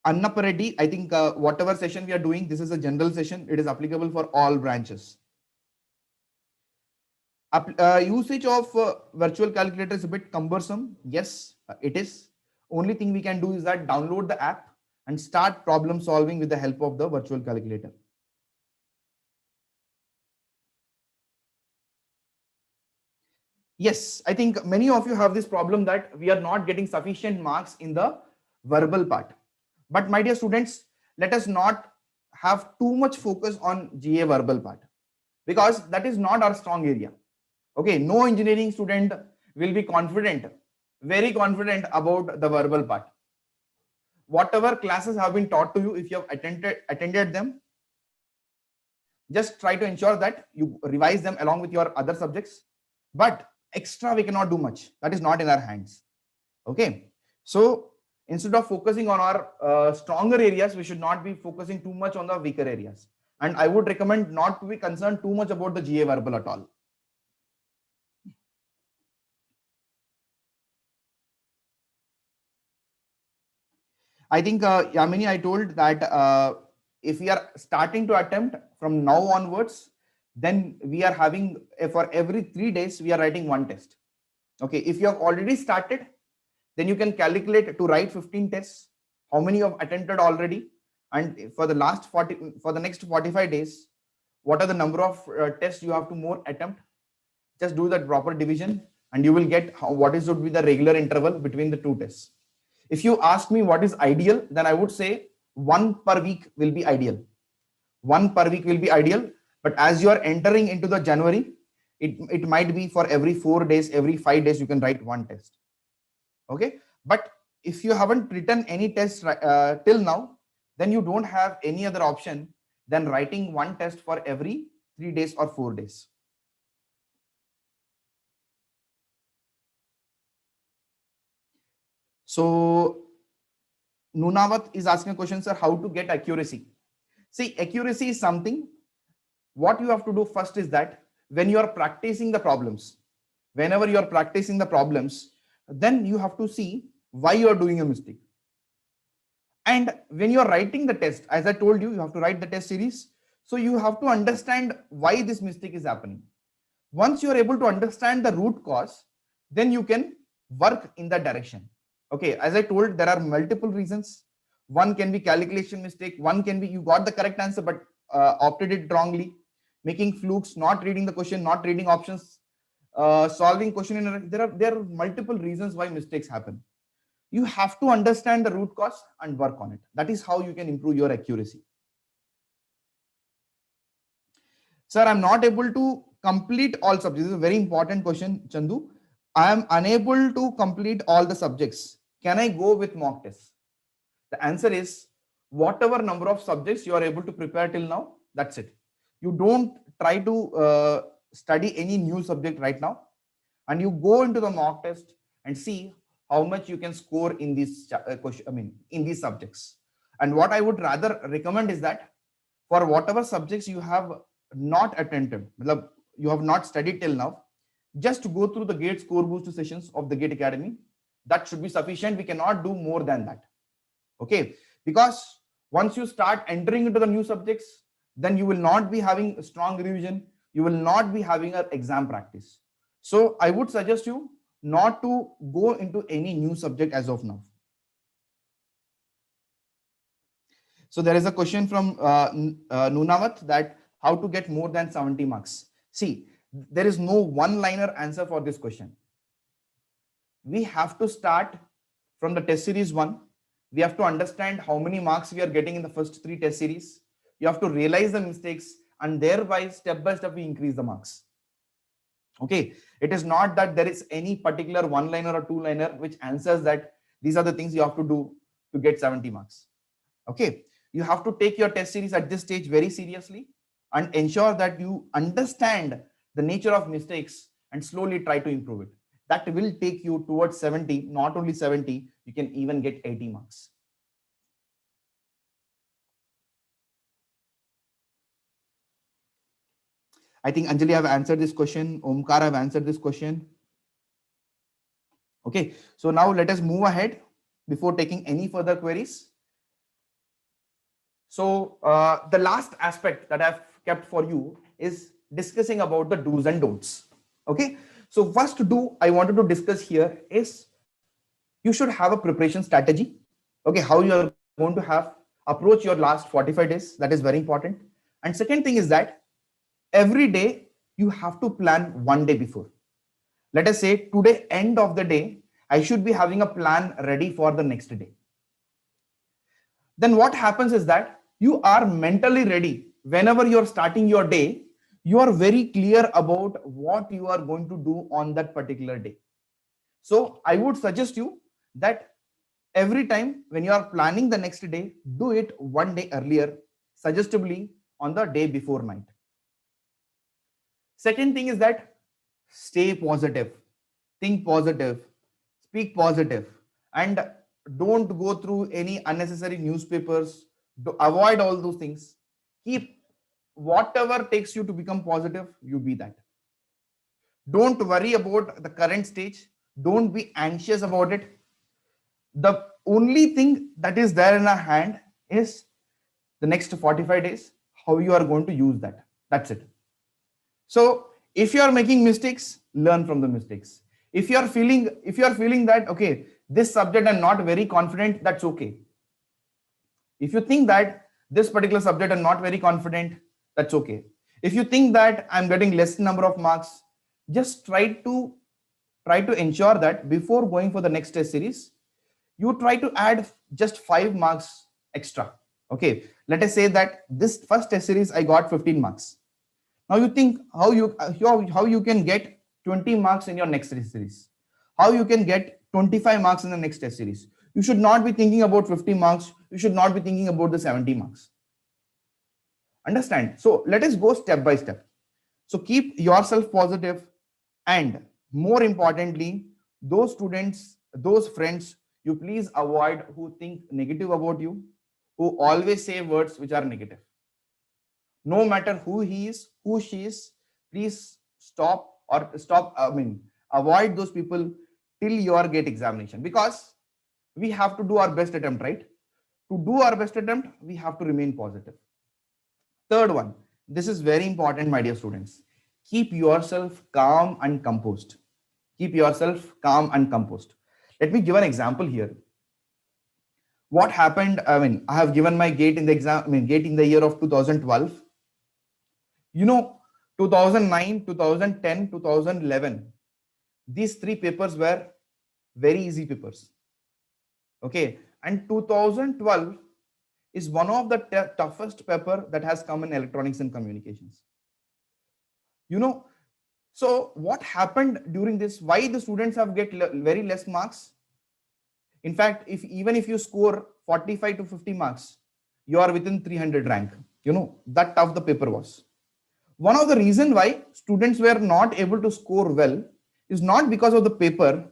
Annappa Reddy, I think whatever session we are doing, this is a general session. It is applicable for all branches. Usage of virtual calculator is a bit cumbersome. Yes, it is. Only thing we can do is that download the app and start problem solving with the help of the virtual calculator. Yes, I think many of you have this problem that we are not getting sufficient marks in the verbal part. But my dear students, let us not have too much focus on GA verbal part because that is not our strong area. Okay, no engineering student will be confident, very confident about the verbal part. Whatever classes have been taught to you, if you have attended them, just try to ensure that you revise them along with your other subjects. But extra we cannot do much. That is not in our hands. Okay, so instead of focusing on our stronger areas, we should not be focusing too much on the weaker areas. And I would recommend not to be concerned too much about the GA verbal at all. I think, Yamini, I told that if we are starting to attempt from now onwards, then we are having for every 3 days, we are writing 1 test. Okay, if you have already started, then you can calculate to write 15 tests, how many you have attempted already. And for the next 45 days, what are the number of tests you have to more attempt? Just do that proper division and you will get what is would be the regular interval between the 2 tests. If you ask me what is ideal, then I would say 1 per week will be ideal. 1 per week will be ideal. But as you are entering into the January, it might be for every 4 days, every 5 days, you can write 1 test. Okay. But if you haven't written any test till now, then you don't have any other option than writing 1 test for every 3 days or 4 days. So Nunavat is asking a question, sir, how to get accuracy? See, accuracy is something, what you have to do first is that when you are practicing the problems, whenever you are practicing the problems, then you have to see why you are doing a mistake. And when you are writing the test, as I told you, you have to write the test series. So you have to understand why this mistake is happening. Once you are able to understand the root cause, then you can work in that direction. Okay, as I told, there are multiple reasons. One can be calculation mistake, one can be you got the correct answer but opted it wrongly, making flukes, not reading the question, not reading options, solving question in a, there are multiple reasons why mistakes happen. You have to understand the root cause and work on it. That is how you can improve your accuracy. Sir, I'm not able to complete all subjects. This is a very important question, Chandu. I am unable to complete all the subjects. Can I go with mock tests? The answer is whatever number of subjects you are able to prepare till now, that's it. You don't try to study any new subject right now, and you go into the mock test and see how much you can score in these in these subjects. And what I would rather recommend is that for whatever subjects you have not attended, you have not studied till now, just go through the GATE score boost sessions of the GATE Academy. That should be sufficient. We cannot do more than that. Okay, because once you start entering into the new subjects, then you will not be having a strong revision, you will not be having an exam practice. So I would suggest you not to go into any new subject as of now. So there is a question from Nunavat that how to get more than 70 marks. See, there is no one-liner answer for this question. We have to start from the test series 1. We have to understand how many marks we are getting in the first 3 test series. You have to realize the mistakes, and thereby step by step we increase the marks. Okay, it is not that there is any particular one-liner or two-liner which answers that these are the things you have to do to get 70 marks. Okay, you have to take your test series at this stage very seriously and ensure that you understand the nature of mistakes and slowly try to improve it. That will take you towards 70, not only 70, you can even get 80 marks. I think Anjali have answered this question. Omkar have answered this question. Okay, so now let us move ahead before taking any further queries. So the last aspect that I've kept for you is discussing about the do's and don'ts. Okay, so first do I wanted to discuss here is you should have a preparation strategy. Okay, how you are going to have approach your last 45 days. That is very important. And second thing is that every day you have to plan one day before. Let us say today, end of the day, I should be having a plan ready for the next day. Then what happens is that you are mentally ready. Whenever you're starting your day, you are very clear about what you are going to do on that particular day. So I would suggest you that every time when you are planning the next day, do it one day earlier, suggestively on the day before night. Second thing is that stay positive, think positive, speak positive, and don't go through any unnecessary newspapers. Avoid all those things. Keep whatever takes you to become positive, you be that. Don't worry about the current stage. Don't be anxious about it. The only thing that is there in our hand is the next 45 days, how you are going to use that. That's it. So if you are making mistakes, learn from the mistakes. If you are feeling that, okay, this subject I'm not very confident, that's okay. If you think that this particular subject I'm not very confident, that's okay. If you think that I'm getting less number of marks, just try to ensure that before going for the next test series, you try to add just 5 marks extra. Okay, let us say that this first test series I got 15 marks. Now you think how you can get 20 marks in your next test series, how you can get 25 marks in the next test series. You should not be thinking about 50 marks. You should not be thinking about the 70 marks. Understand? So let us go step by step. So keep yourself positive, and more importantly, those students, those friends, you please avoid who think negative about you, who always say words which are negative. No matter who he is, who she is, please avoid those people. till your gate examination, because we have to do our best attempt, right? To do our best attempt, we have to remain positive. Third one, this is very important, my dear students. Keep yourself calm and composed. Keep yourself calm and composed. Let me give an example here. What happened? I mean, I have given my gate in the exam, I mean, gate in the year of 2012. You know, 2009, 2010, 2011, these three papers were very easy papers. Okay. And 2012 is one of the toughest paper that has come in electronics and communications. You know, so what happened during this? Why the students have get very less marks? In fact, even if you score 45 to 50 marks, you are within 300 rank. You know, that tough the paper was. One of the reasons why students were not able to score well is not because of the paper.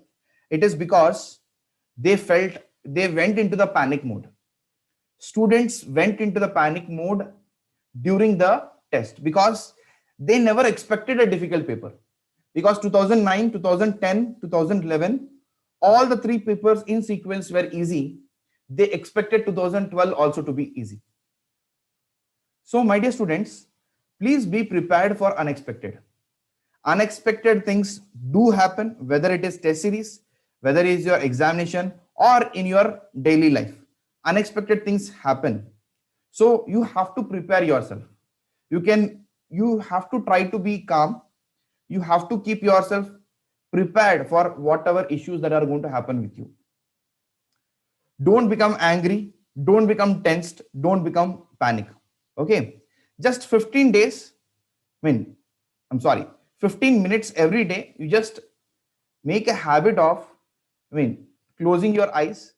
It is because they went into the panic mode. Students went into the panic mode during the test because they never expected a difficult paper. Because 2009, 2010, 2011, all the three papers in sequence were easy. They expected 2012 also to be easy. So, my dear students, please be prepared for unexpected. Unexpected things do happen, whether it is test series, whether it is your examination, or in your daily life. Unexpected things happen. So you have to prepare yourself. You have to try to be calm. You have to keep yourself prepared for whatever issues that are going to happen with you. Don't become angry. Don't become tensed. Don't become panic. Okay. Just 15 days. 15 minutes every day. You just make a habit of, closing your eyes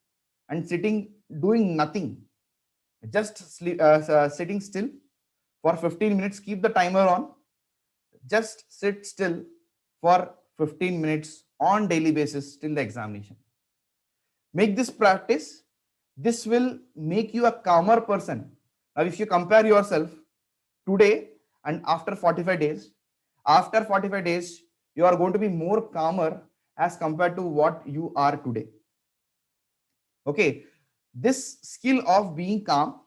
and sitting, doing nothing. Just sitting still for 15 minutes. Keep the timer on. Just sit still for 15 minutes on daily basis till the examination. Make this practice. This will make you a calmer person. Now, if you compare yourself today and after 45 days, you are going to be more calmer as compared to what you are today. Okay. This skill of being calm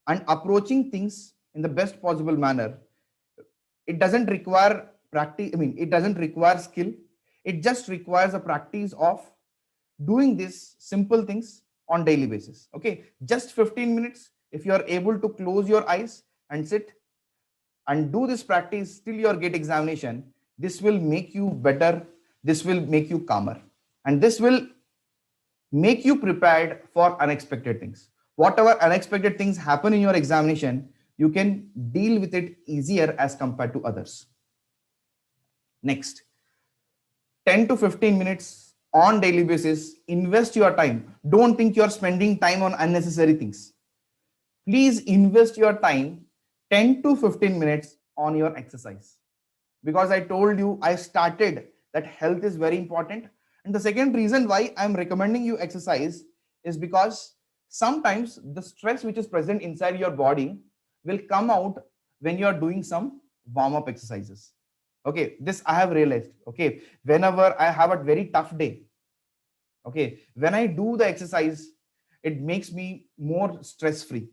and approaching things in the best possible manner, it doesn't require practice. It doesn't require skill. It just requires a practice of doing these simple things on daily basis. Okay. Just 15 minutes. If you are able to close your eyes and sit and do this practice till your gate examination, this will make you better. This will make you calmer. And this will make you prepared for unexpected things. Whatever unexpected things happen in your examination, you can deal with it easier as compared to others. Next, 10 to 15 minutes on daily basis, invest your time. Don't think you're spending time on unnecessary things. Please invest your time 10 to 15 minutes on your exercise. Because I told you, I started that health is very important. And the second reason why I'm recommending you exercise is because sometimes the stress which is present inside your body will come out when you are doing some warm-up exercises. Okay, this I have realized. Okay, whenever I have a very tough day, okay, when I do the exercise, it makes me more stress-free.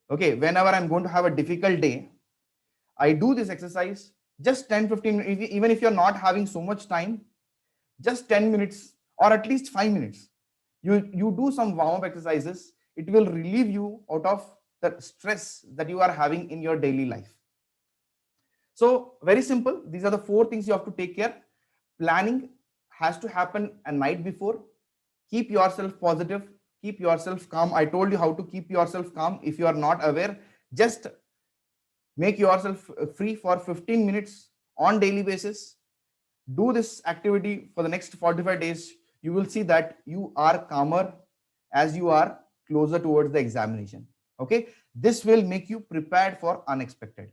Okay, whenever I'm going to have a difficult day, I do this exercise just 10-15 minutes. Even if you're not having so much time, just 10 minutes or at least 5 minutes, you do some warm-up exercises. It will relieve you out of the stress that you are having in your daily life. So very simple. These are the 4 things you have to take care. Planning has to happen a night before. Keep yourself positive. Keep yourself calm. I told you how to keep yourself calm. If you are not aware, just make yourself free for 15 minutes on daily basis. Do this activity for the next 45 days. You will see that you are calmer as you are closer towards the examination. Okay. This will make you prepared for unexpected.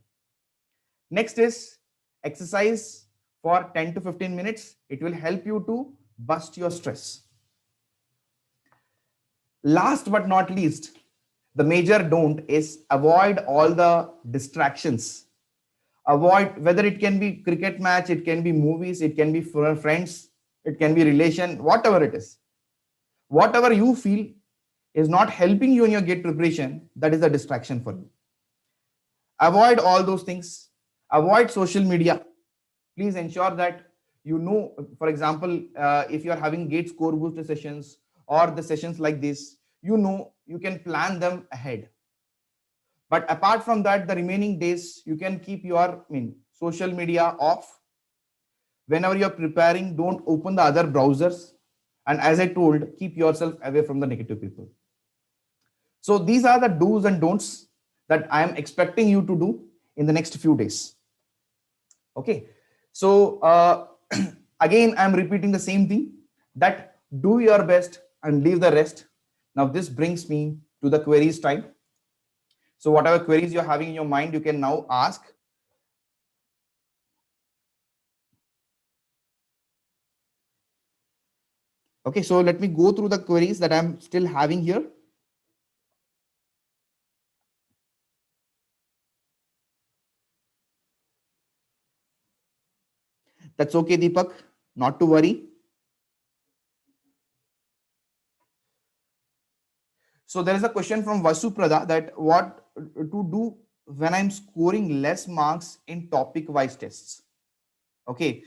Next is exercise for 10 to 15 minutes. It will help you to bust your stress. Last but not least, the major don't is avoid all the distractions. Avoid, whether it can be cricket match, it can be movies, it can be for friends. it can be relation, whatever it is. Whatever you feel is not helping you in your gate preparation, that is a distraction for you. Avoid all those things. Avoid social media. Please ensure that you know, for example, if you are having gate score booster sessions or the sessions like this, you know, you can plan them ahead. But apart from that, the remaining days, you can keep your social media off. Whenever you're preparing, don't open the other browsers. And as I told, keep yourself away from the negative people. So these are the do's and don'ts that I am expecting you to do in the next few days. Okay. So again, I'm repeating the same thing, that do your best and leave the rest. Now this brings me to the queries time. So whatever queries you're having in your mind, you can now ask. Okay, so let me go through the queries that I'm still having here. That's okay, Deepak, not to worry. So there is a question from Vasuprada that what to do when I'm scoring less marks in topic wise tests. Okay,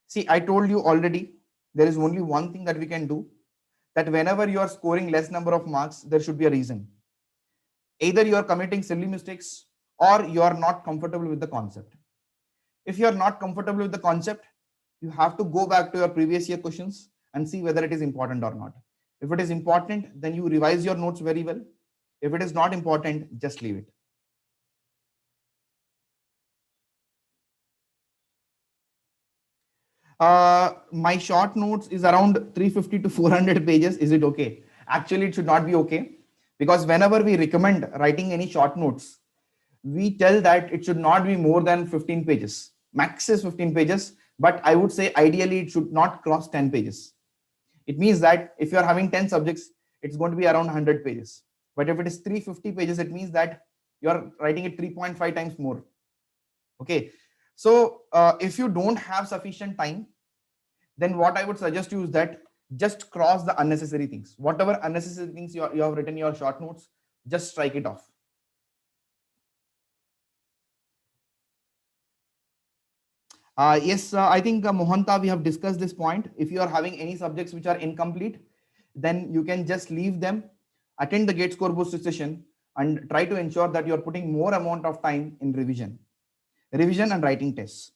see, I told you already, there is only one thing that we can do, that whenever you are scoring less number of marks, there should be a reason. Either you are committing silly mistakes or you are not comfortable with the concept. If you are not comfortable with the concept, you have to go back to your previous year questions and see whether it is important or not. If it is important, then you revise your notes very well. If it is not important, just leave it. My short notes is around 350 to 400 pages. Is it okay? Actually, it should not be okay, because whenever we recommend writing any short notes, we tell that it should not be more than 15 pages. Max is 15 pages, but I would say ideally it should not cross 10 pages. It means that if you are having 10 subjects, it's going to be around 100 pages. But if it is 350 pages, it means that you are writing it 3.5 times more. Okay. So if you don't have sufficient time, then what I would suggest you is that just cross the unnecessary things. Whatever unnecessary things you have written in your short notes, just strike it off. Yes, I think Mohanta, we have discussed this point. If you are having any subjects which are incomplete, then you can just leave them, attend the gate score booster session, and try to ensure that you are putting more amount of time in revision and writing tests.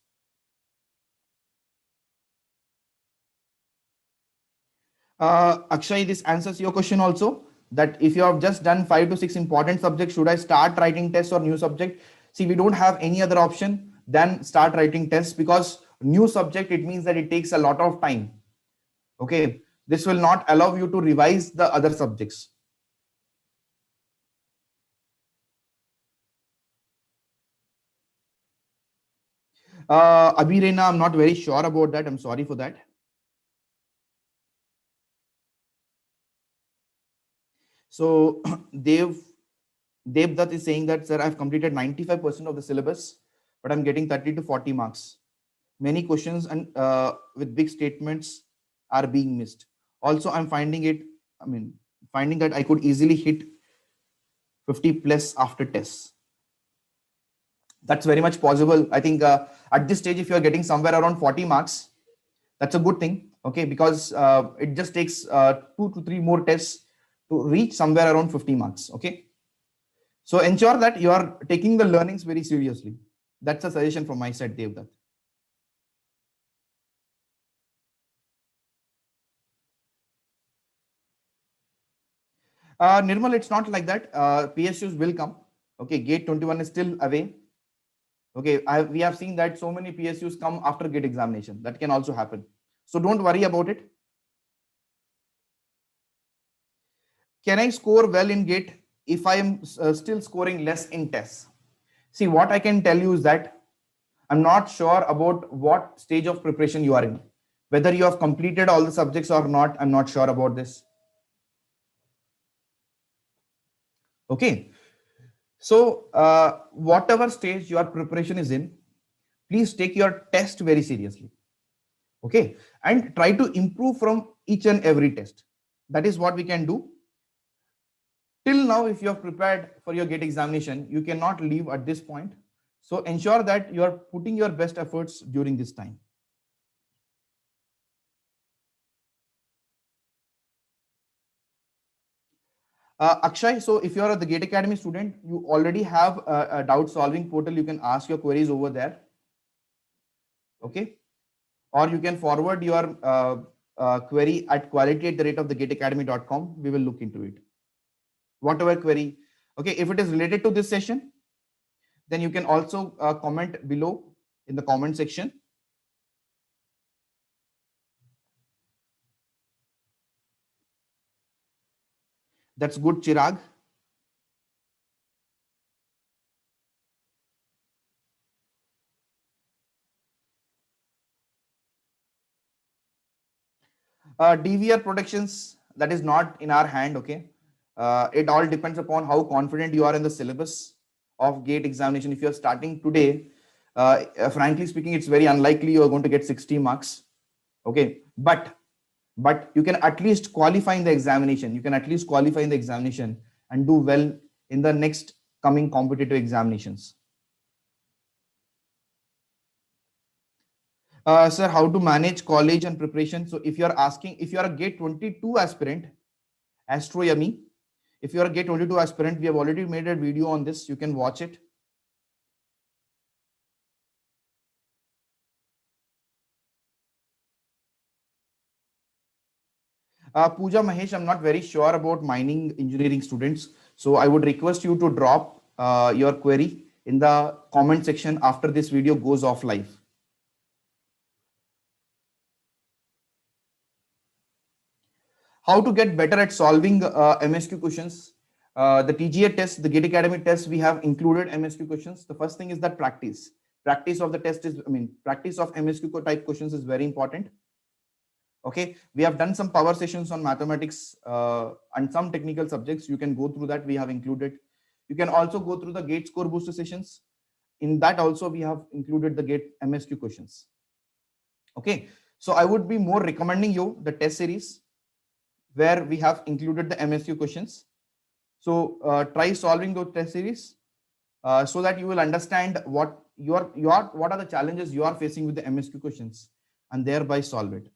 Akshay, this answers your question also, that if you have just done 5 to 6 important subjects, should I start writing tests or new subject? See, we don't have any other option than start writing tests, because new subject, it means that it takes a lot of time. Okay, this will not allow you to revise the other subjects. Abhirena, I'm not very sure about that. I'm sorry for that. So Devdutt is saying that, sir, I've completed 95% of the syllabus, but I'm getting 30 to 40 marks. Many questions and with big statements are being missed. Also, I'm finding that I could easily hit 50 plus after tests. That's very much possible. I think at this stage, if you're getting somewhere around 40 marks, that's a good thing. Okay, because it just takes 2 to 3 more tests to reach somewhere around 50 marks. Okay, so ensure that you are taking the learnings very seriously. That's a suggestion from my side, Devdutt. Nirmal, it's not like that. PSUs will come. Okay, gate 21 is still away. Okay, we have seen that so many PSUs come after gate examination. That can also happen. So don't worry about it. Can I score well in gate if I am still scoring less in tests? See, what I can tell you is that I'm not sure about what stage of preparation you are in. Whether you have completed all the subjects or not, I'm not sure about this. Okay. So, whatever stage your preparation is in, please take your test very seriously. Okay, and try to improve from each and every test. That is what we can do. Till now, if you have prepared for your GATE examination, you cannot leave at this point. So ensure that you are putting your best efforts during this time. Akshay, so if you are the GATE Academy student, you already have a doubt solving portal. You can ask your queries over there. Okay. Or you can forward your query at quality@thegateacademy.com. We will look into it. Whatever query. Okay. If it is related to this session, then you can also comment below in the comment section. That's good, Chirag. DVR protections, that is not in our hand. Okay. It all depends upon how confident you are in the syllabus of GATE examination. If you're starting today, frankly speaking, it's very unlikely you're going to get 60 marks. Okay. But you can at least qualify in the examination. You can at least qualify in the examination and do well in the next coming competitive examinations. Sir, how to manage college and preparation? So if you're asking, if you're a GATE 22 aspirant, Astro Yummy, if you're a GATE 22 aspirant, we have already made a video on this. You can watch it. Pooja Mahesh, I'm not very sure about mining engineering students. So I would request you to drop your query in the comment section after this video goes off live. How to get better at solving MSQ questions? The TGA test, the GATE Academy test, we have included MSQ questions. The first thing is that practice. Practice of the test is, practice of MSQ type questions is very important. Okay, we have done some power sessions on mathematics and some technical subjects. You can go through that. We have included. You can also go through the GATE score booster sessions. In that also we have included the GATE MSQ questions. Okay, so I would be more recommending you the test series where we have included the MSQ questions. So try solving those test series so that you will understand what what are the challenges you are facing with the MSQ questions and thereby solve it.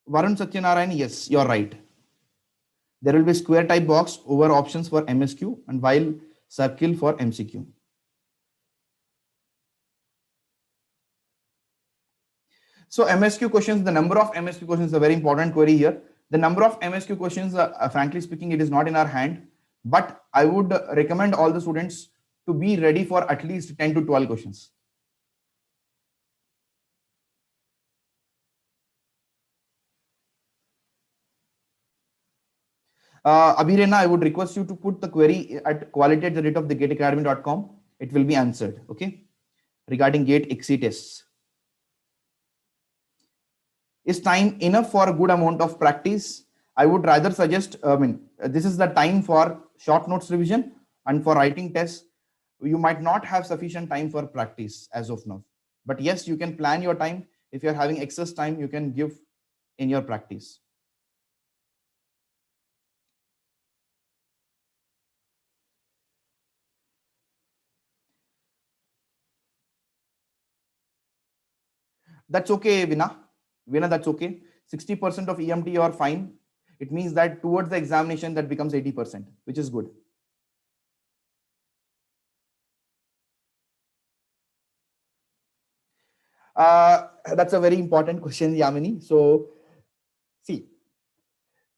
Varun Satyanarayan, yes, you're right. There will be square type box over options for MSQ and while circle for MCQ. So MSQ questions, the number of MSQ questions is a very important query here. The number of MSQ questions, frankly speaking, it is not in our hand, but I would recommend all the students to be ready for at least 10 to 12 questions. Abhirena, I would request you to put the query at quality@thegateacademy.com. It will be answered. Okay. Regarding GATE XC tests. Is time enough for a good amount of practice? I would rather suggest, this is the time for short notes revision and for writing tests. You might not have sufficient time for practice as of now. But yes, you can plan your time. If you're having excess time, you can give in your practice. That's okay, Vina. Vina, that's okay. 60% of EMT you are fine. It means that towards the examination that becomes 80%, which is good. That's a very important question, Yamini. So, see,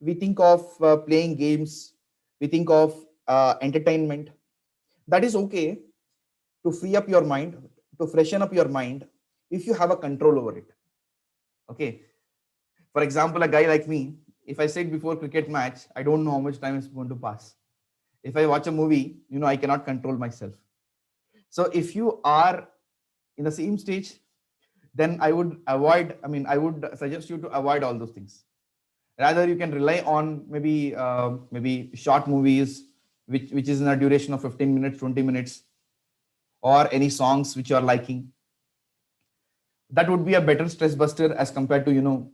we think of playing games, we think of entertainment. That is okay to free up your mind, to freshen up your mind if you have a control over it. Okay. For example, a guy like me, if I sit before cricket match, I don't know how much time is going to pass. If I watch a movie, I cannot control myself. So if you are in the same stage, then I would avoid, I would suggest you to avoid all those things. Rather, you can rely on maybe short movies, which is in a duration of 15 minutes, 20 minutes, or any songs which you are liking. That would be a better stress buster as compared to,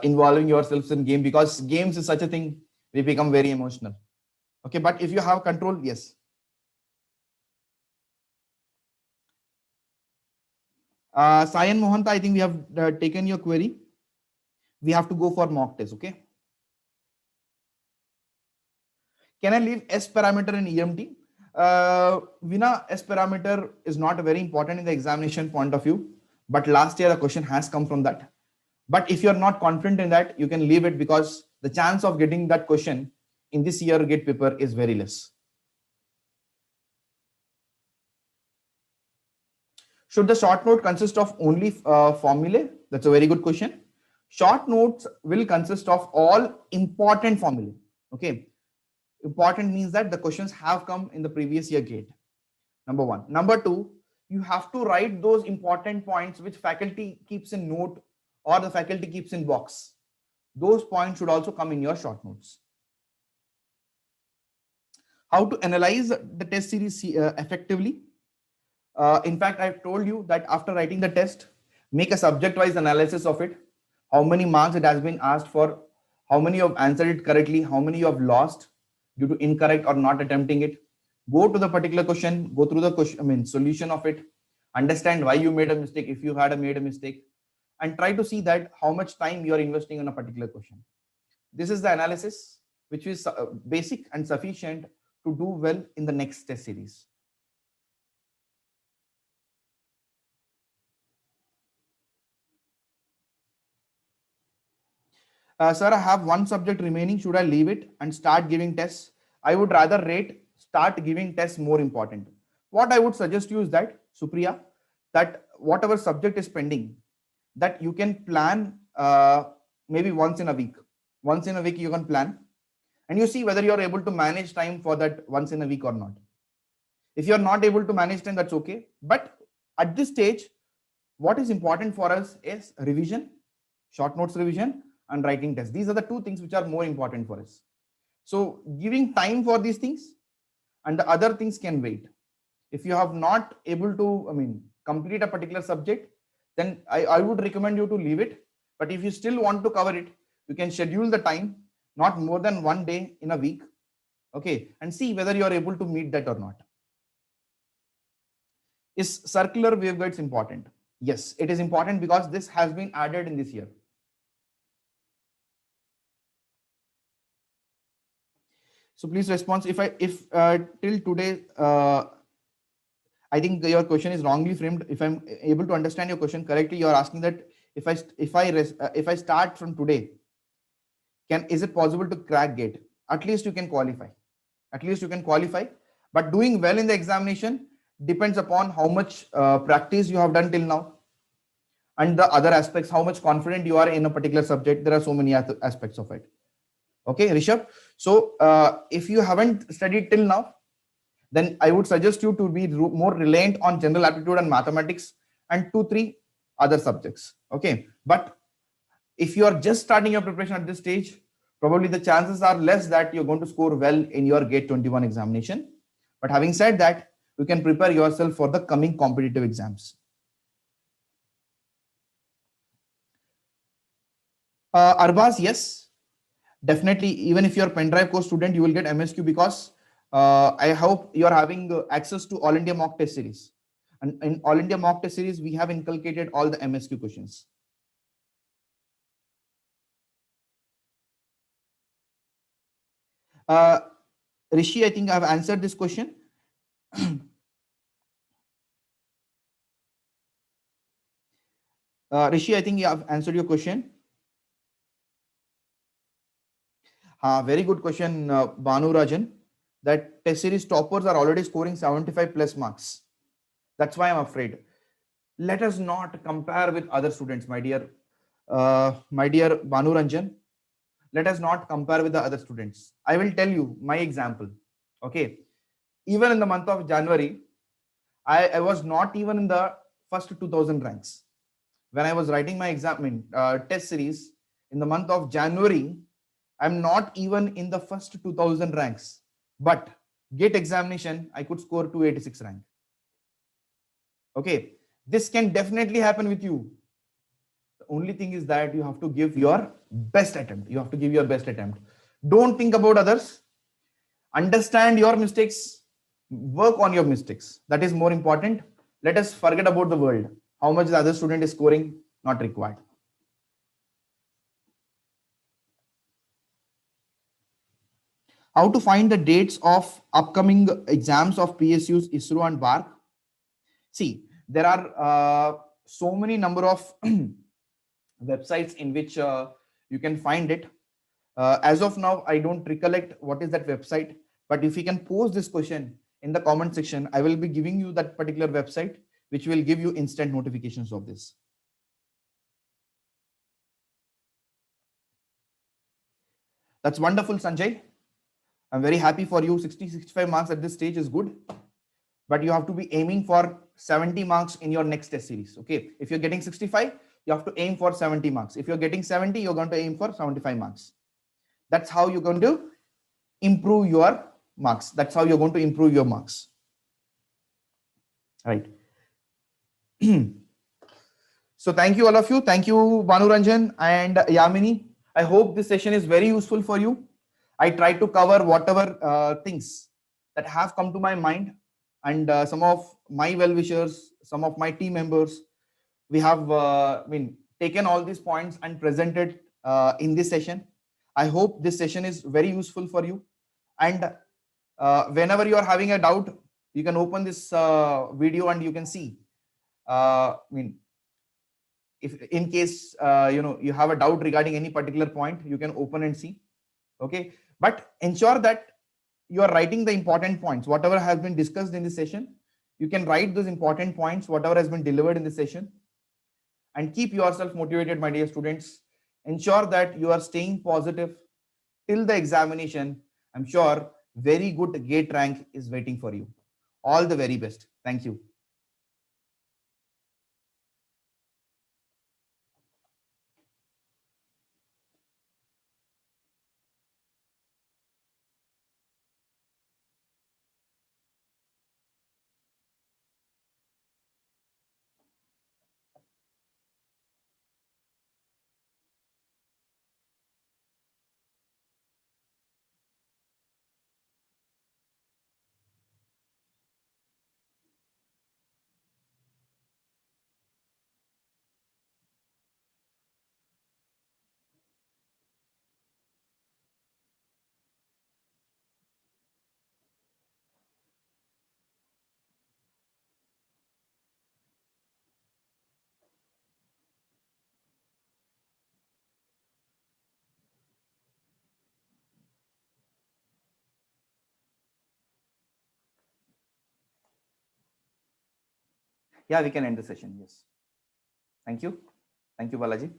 involving yourselves in game, because games is such a thing, we become very emotional. Okay, but if you have control, yes. Sayan Mohanta, I think we have taken your query. We have to go for mock test. Okay. Can I leave S parameter in EMT? Vina, S parameter is not very important in the examination point of view, but last year the question has come from that. But if you're not confident in that, you can leave it, because the chance of getting that question in this year gate paper is very less. Should the short note consist of only formulae? That's a very good question. Short notes will consist of all important formulae. Okay. Important means that the questions have come in the previous year gate. Number one. Number two, you have to write those important points which faculty keeps in note or the faculty keeps in box. Those points should also come in your short notes. How to analyze the test series effectively? In fact, I've told you that after writing the test, make a subject-wise analysis of it. How many marks it has been asked for, how many you have answered it correctly, how many you have lost due to incorrect or not attempting it. Go to the particular question, go through the question, solution of it, understand why you made a mistake, if you had made a mistake, and try to see that how much time you are investing on a particular question. This is the analysis which is basic and sufficient to do well in the next test series. Sir, I have one subject remaining. Should I leave it and start giving tests? I would rather rate start giving tests more important. What I would suggest you is that, Supriya, that whatever subject is pending, that you can plan maybe once in a week. Once in a week you can plan, and you see whether you are able to manage time for that once in a week or not. If you are not able to manage time, that's okay. But at this stage, what is important for us is revision, short notes revision, and writing tests. These are the two things which are more important for us. So giving time for these things and the other things can wait. If you have not able to, complete a particular subject, then I would recommend you to leave it. But if you still want to cover it, you can schedule the time, not more than one day in a week. Okay. And see whether you are able to meet that or not. Is circular waveguides important? Yes, it is important because this has been added in this year. So please respond. If till today, I think your question is wrongly framed. If I'm able to understand your question correctly, you are asking that if I start from today, is it possible to crack gate? At least you can qualify. At least you can qualify. But doing well in the examination depends upon how much practice you have done till now, and the other aspects, how much confident you are in a particular subject. There are so many aspects of it. Okay, Rishabh. So if you haven't studied till now, then I would suggest you to be more reliant on general aptitude and mathematics and 2-3 other subjects. Okay, but if you are just starting your preparation at this stage, probably the chances are less that you're going to score well in your GATE 21 examination. But having said that, you can prepare yourself for the coming competitive exams. Arbaz, yes, definitely. Even if you're a pen drive course student, you will get MSQ, because I hope you're having access to All India Mock Test Series. And in All India Mock Test Series, we have inculcated all the MSQ questions. Rishi, I think I've answered this question. Rishi, I think you have answered your question. Very good question, Banu Rajan. That test series toppers are already scoring 75 plus marks. That's why I'm afraid. Let us not compare with other students, my dear Banu Ranjan. Let us not compare with the other students. I will tell you my example. Okay. Even in the month of January, I was not even in the first 2000 ranks. When I was writing my test series in the month of January, I'm not even in the first 2000 ranks. But GATE examination, I could score 286 rank. Okay, this can definitely happen with you. The only thing is that you have to give your best attempt. You have to give your best attempt. Don't think about others. Understand your mistakes. Work on your mistakes. That is more important. Let us forget about the world. How much the other student is scoring, not required. How to find the dates of upcoming exams of PSUs, ISRO and BARC? See, there are so many number of websites in which you can find it. As of now, I don't recollect what is that website, but if you can post this question in the comment section, I will be giving you that particular website, which will give you instant notifications of this. That's wonderful, Sanjay. I'm very happy for you. 60, 65 marks at this stage is good, but you have to be aiming for 70 marks in your next test series. Okay. If you're getting 65, you have to aim for 70 marks. If you're getting 70, you're going to aim for 75 marks. That's how you're going to improve your marks. That's how you're going to improve your marks. Right. So thank you all of you. Thank you, Bhanuranjan and Yamini. I hope this session is very useful for you. I tried to cover whatever things that have come to my mind, and some of my well-wishers, some of my team members, we have taken all these points and presented in this session. I hope this session is very useful for you. And whenever you are having a doubt, you can open this video and you can see. If in case you have a doubt regarding any particular point, you can open and see. Okay, but ensure that you are writing the important points, whatever has been discussed in this session. You can write those important points, whatever has been delivered in this session, and keep yourself motivated, my dear students. Ensure that you are staying positive till the examination. I'm sure very good gate rank is waiting for you. All the very best. Thank you. Yeah, we can end the session. Yes. Thank you. Thank you, Balaji.